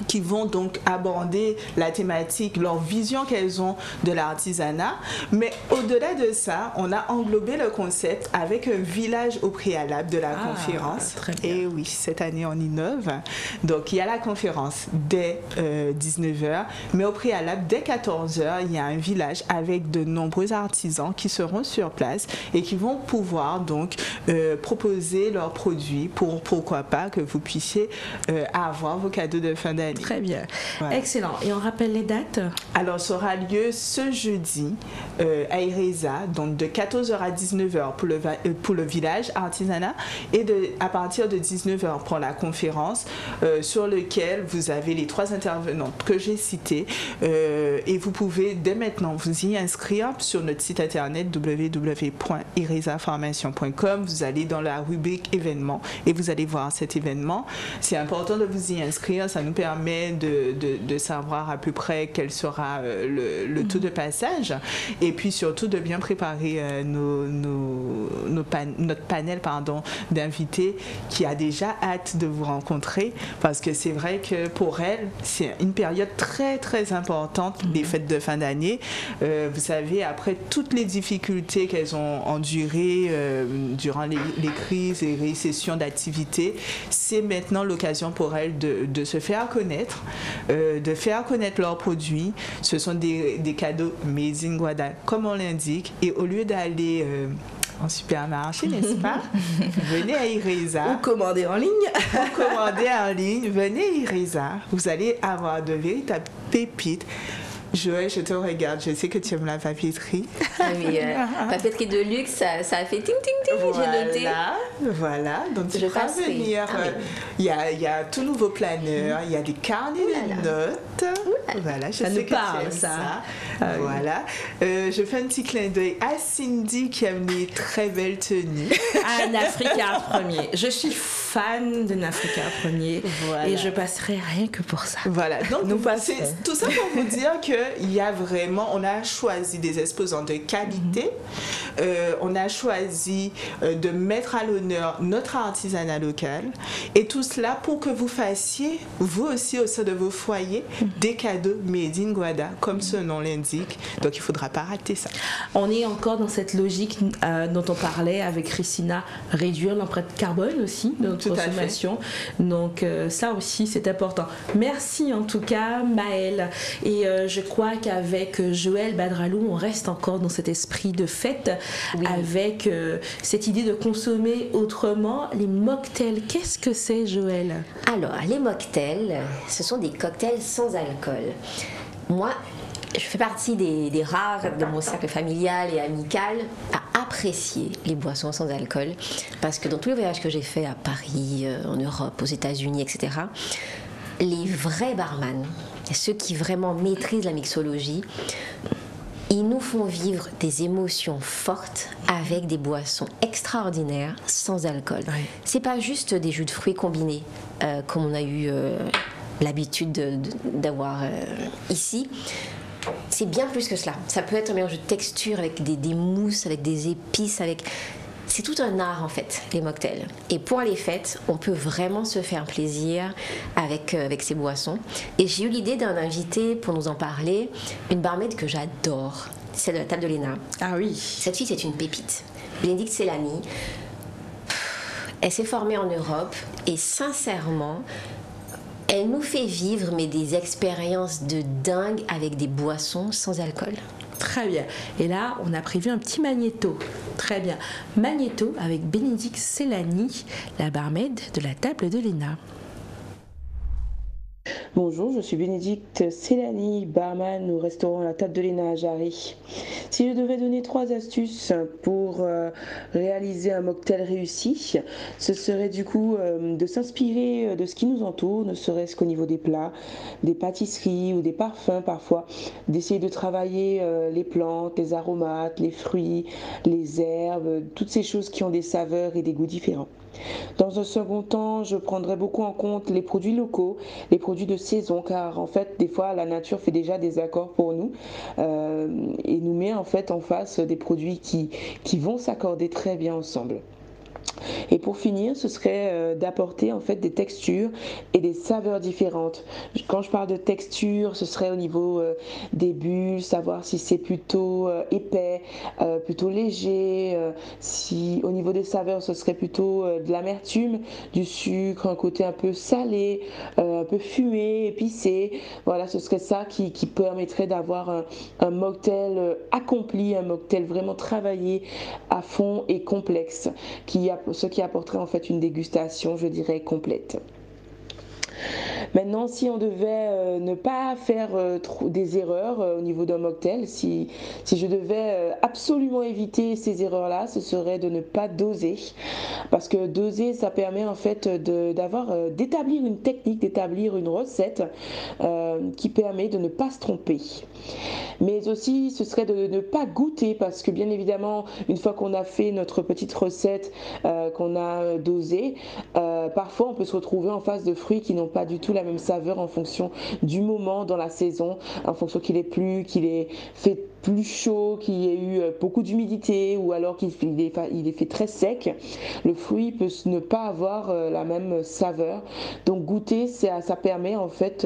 qui vont donc aborder la thématique, leur vision qu'elles ont de l'artisanat. Mais au-delà de ça, on a englobé le concept avec un village au préalable de la conférence. Et oui, cette année, on innove. Donc, il y a la conférence dès 19h, mais au préalable, dès 14h, il y a un village avec de nombreux artisans qui seront sur place et qui vont pouvoir donc proposer leurs produits pour, pourquoi pas, que vous puissiez avoir vos cadeaux de fin d'année. Très bien. Voilà. Excellent. Et on rappelle les dates? Alors, ça aura lieu ce jeudi à IRESA, donc de 14h à 19h pour le village artisanat et à partir de 19h pour la conférence sur lequel vous avez les 3 intervenantes que j'ai citées et vous pouvez dès maintenant vous y inscrire sur notre site internet www.iresaformation.com. Vous allez dans la rubrique événements et vous allez voir cet événement. C'est important de vous y inscrire, ça nous permet permet de savoir à peu près quel sera le taux de passage, et puis surtout de bien préparer notre panel d'invités qui a déjà hâte de vous rencontrer, parce que c'est vrai que pour elles, c'est une période très très importante des fêtes de fin d'année. Vous savez, après toutes les difficultés qu'elles ont endurées durant les crises et récessions d'activité, c'est maintenant l'occasion pour elles de se faire connaître, de faire connaître leurs produits. Ce sont des cadeaux made in Guada, comme on l'indique, et au lieu d'aller en supermarché, n'est-ce pas? Venez à Ireza. Ou commander en ligne. Venez à Ireza. Vous allez avoir de véritables pépites. Joël, je te regarde, je sais que tu aimes la papeterie. Ah oui, papeterie de luxe, ça a fait ting ting ting, j'ai noté. Voilà, donc tu vas venir. Il y a tout nouveau planeur, il y a des carnets de notes. Voilà, je sais que tu aimes ça. Voilà. Je fais un petit clin d'œil à Cindy qui aime les très belles tenues. À Nafrica Premier. Je suis fan de Nafrica Premier et je passerai rien que pour ça. Voilà, donc c'est tout ça pour vous dire que il y a vraiment, on a choisi des exposants de qualité, on a choisi de mettre à l'honneur notre artisanat local, et tout cela pour que vous fassiez, vous aussi au sein de vos foyers, des cadeaux made in Guada, comme ce nom l'indique. Donc il ne faudra pas rater ça. On est encore dans cette logique dont on parlait avec Christina, réduire l'empreinte carbone aussi de notre consommation. Donc ça aussi c'est important. Merci en tout cas Maëlle, et je crois qu'avec Joël Badralou, on reste encore dans cet esprit de fête, avec cette idée de consommer autrement. Les mocktails, qu'est-ce que c'est, Joël? Alors, les mocktails, ce sont des cocktails sans alcool. Moi, je fais partie des rares de mon cercle familial et amical à apprécier les boissons sans alcool, parce que dans tous les voyages que j'ai faits à Paris, en Europe, aux États-Unis, etc., les vrais barman, ceux qui vraiment maîtrisent la mixologie, ils nous font vivre des émotions fortes avec des boissons extraordinaires sans alcool. Oui. C'est pas juste des jus de fruits combinés comme on a eu l'habitude d'avoir ici. C'est bien plus que cela. Ça peut être un mélange de textures avec des mousses, avec des épices, c'est tout un art en fait, les mocktails. Et pour les fêtes, on peut vraiment se faire plaisir avec ces boissons. Et j'ai eu l'idée d'en inviter, pour nous en parler, une barmaid que j'adore, celle de la table de Léna. Ah oui. Cette fille, c'est une pépite. Bénédicte Cellani. Elle s'est formée en Europe et sincèrement, elle nous fait vivre des expériences de dingue avec des boissons sans alcool. Très bien. Et là, on a prévu un petit magnéto. Très bien. Magnéto avec Bénédicte Cellani, la barmaid de la table de Léna. Bonjour, je suis Bénédicte Cellani, barman au restaurant La Table de Léna à Jarry. Si je devais donner 3 astuces pour réaliser un mocktail réussi, ce serait du coup de s'inspirer de ce qui nous entoure, ne serait-ce qu'au niveau des plats, des pâtisseries ou des parfums parfois, d'essayer de travailler les plantes, les aromates, les fruits, les herbes, toutes ces choses qui ont des saveurs et des goûts différents. Dans un second temps, je prendrai beaucoup en compte les produits locaux, les produits de saison, car en fait, des fois, la nature fait déjà des accords pour nous et nous met en fait en face des produits qui vont s'accorder très bien ensemble. Et pour finir, ce serait d'apporter en fait des textures et des saveurs différentes. Quand je parle de texture, ce serait au niveau des bulles, savoir si c'est plutôt épais, plutôt léger, si au niveau des saveurs, ce serait plutôt de l'amertume, du sucre, un côté un peu salé, un peu fumé, épicé. Voilà, ce serait ça qui permettrait d'avoir un mocktail accompli, un mocktail vraiment travaillé à fond et complexe, ce qui apporterait en fait une dégustation, je dirais, complète. Maintenant, si on devait ne pas faire des erreurs au niveau d'un mocktail, si je devais absolument éviter ces erreurs-là, ce serait de ne pas doser. Parce que doser, ça permet en fait d'établir une technique, d'établir une recette qui permet de ne pas se tromper. Mais aussi, ce serait de ne pas goûter, parce que bien évidemment, une fois qu'on a fait notre petite recette, qu'on a dosée, parfois on peut se retrouver en face de fruits qui n'ont pas du tout la même saveur en fonction du moment dans la saison, en fonction qu'il ait fait plus chaud, qu'il y ait eu beaucoup d'humidité ou alors qu'il est fait très sec, le fruit peut ne pas avoir la même saveur. Donc goûter, ça permet en fait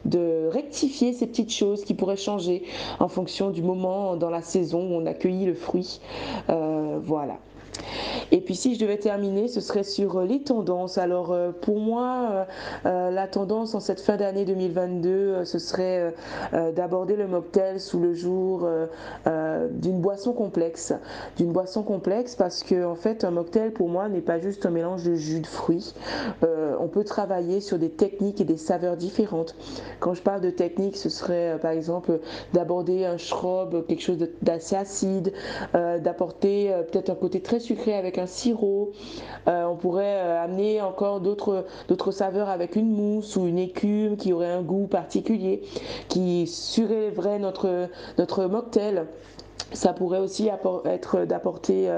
de rectifier ces petites choses qui pourraient changer en fonction du moment dans la saison où on accueillit le fruit. Voilà. Et puis si je devais terminer, ce serait sur les tendances. Alors pour moi, la tendance en cette fin d'année 2022, ce serait d'aborder le mocktail sous le jour d'une boisson complexe. Parce que en fait, un mocktail pour moi n'est pas juste un mélange de jus de fruits. On peut travailler sur des techniques et des saveurs différentes. Quand je parle de techniques, ce serait par exemple d'aborder un shrub, quelque chose d'assez acide, d'apporter peut-être un côté très sucré avec un sirop. On pourrait amener encore d'autres saveurs avec une mousse ou une écume qui aurait un goût particulier, qui surélèverait notre mocktail. Ça pourrait aussi être d'apporter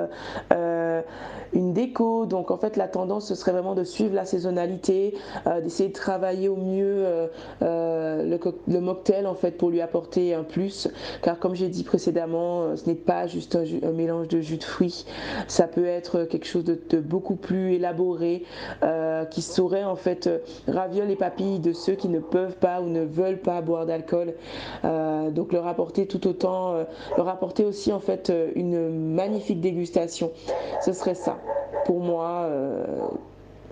une déco. Donc en fait la tendance ce serait vraiment de suivre la saisonnalité, d'essayer de travailler au mieux le mocktail en fait pour lui apporter un plus, car comme j'ai dit précédemment, ce n'est pas juste un mélange de jus de fruits, ça peut être quelque chose de beaucoup plus élaboré qui saurait en fait ravir les papilles de ceux qui ne peuvent pas ou ne veulent pas boire d'alcool, donc leur apporter aussi en fait une magnifique dégustation. Ce serait ça pour moi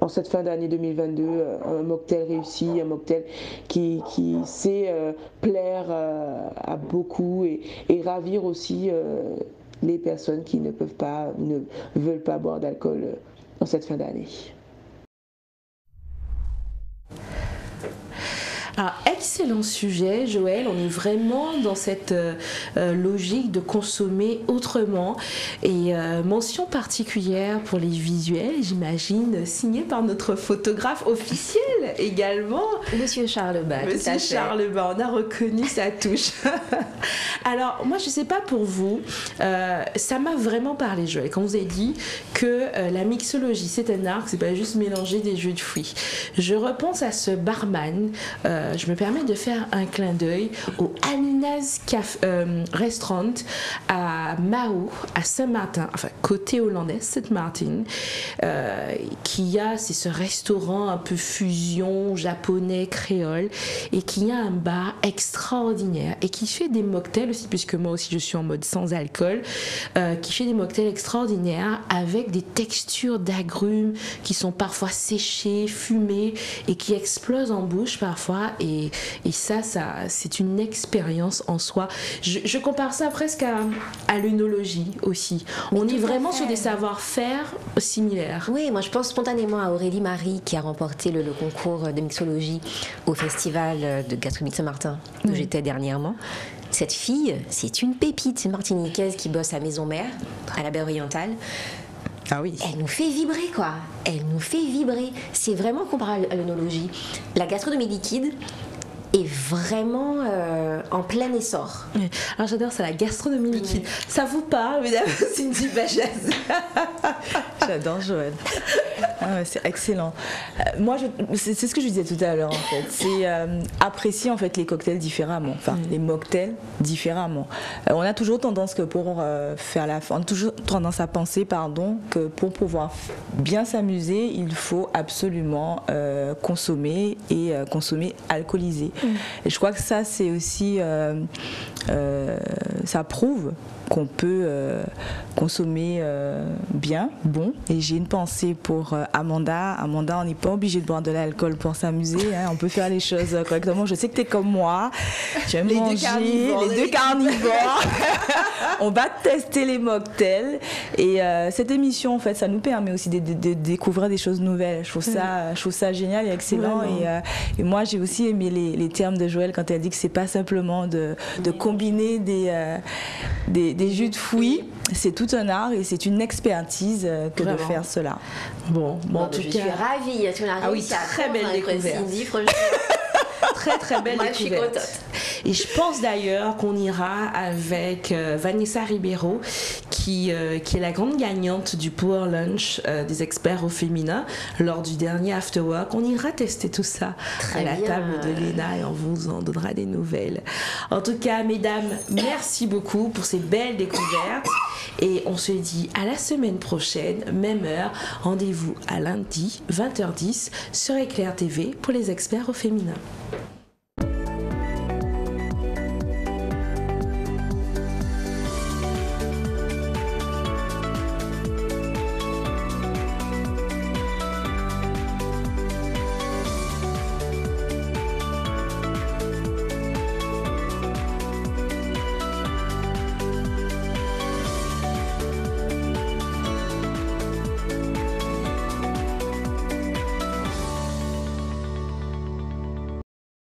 en cette fin d'année 2022, un mocktail réussi, un mocktail qui sait plaire à beaucoup et ravir aussi les personnes qui ne peuvent pas ou ne veulent pas boire d'alcool en cette fin d'année. Alors, excellent sujet, Joël. On est vraiment dans cette logique de consommer autrement. Et mention particulière pour les visuels, j'imagine, signée par notre photographe officiel également. Monsieur Charles Bas. Monsieur Charles Bas, on a reconnu sa touche. Alors, moi, je ne sais pas pour vous, ça m'a vraiment parlé, Joël, quand vous avez dit que la mixologie, c'est un art, que c'est pas juste mélanger des jus de fruits. Je repense à ce barman. Je me permets de faire un clin d'œil au Amina's Restaurant à Mahou, à Saint-Martin, enfin côté hollandais, Saint-Martin, c'est ce restaurant un peu fusion japonais, créole, et qui a un bar extraordinaire et qui fait des mocktails aussi, puisque moi aussi je suis en mode sans alcool, qui fait des mocktails extraordinaires avec des textures d'agrumes qui sont parfois séchées, fumées et qui explosent en bouche parfois. Et ça c'est une expérience en soi. Je compare ça presque à l'œnologie aussi. On est vraiment sur des savoir-faire similaires. Oui, moi je pense spontanément à Aurélie Marie qui a remporté le concours de mixologie au festival de gastronomie de Saint-Martin où j'étais dernièrement. Cette fille, c'est une pépite, c'est une martiniquaise qui bosse à Maison Mère, à la baie orientale. Ah oui. Elle nous fait vibrer, quoi. Elle nous fait vibrer. C'est vraiment comparable à l'œnologie. La gastronomie liquide est vraiment en plein essor. Alors j'adore ça, la gastronomie liquide. Ça vous parle, mesdames Cindy Bajaz? J'adore Joël. Ah ouais, c'est excellent. Moi, c'est ce que je disais tout à l'heure en fait. C'est apprécier en fait les cocktails différemment, enfin les mocktails différemment. On a toujours tendance que pour on a toujours tendance à penser, que pour pouvoir bien s'amuser, il faut absolument consommer et consommer alcoolisé. Et je crois que ça, c'est aussi, ça prouve qu'on peut consommer bien, bon. Et j'ai une pensée pour Amanda. Amanda, on n'est pas obligé de boire de l'alcool pour s'amuser, hein. On peut faire les choses correctement. Je sais que tu es comme moi, tu aimes manger, les deux carnivores. On va tester les mocktails. Et cette émission, en fait, ça nous permet aussi de découvrir des choses nouvelles. Je trouve ça génial et excellent. Et moi, j'ai aussi aimé les termes de Joël quand elle dit que c'est pas simplement de combiner des jus de fruits, c'est tout un art et c'est une expertise que de faire cela. Bon, en tout cas, je suis ravie. Tu as réussi à très belle découverte. Cindy, franchement. Très belle Moi, découverte. Je suis contente. Et je pense d'ailleurs qu'on ira avec Vanessa Ribeiro qui qui est la grande gagnante du Power Lunch des experts au féminin lors du dernier After Work. On ira tester tout ça à la table de Léna et on vous en donnera des nouvelles. En tout cas, mesdames, merci beaucoup pour ces belles découvertes et on se dit à la semaine prochaine, même heure. Rendez-vous à lundi 20h10 sur Éclair TV pour les experts au féminin.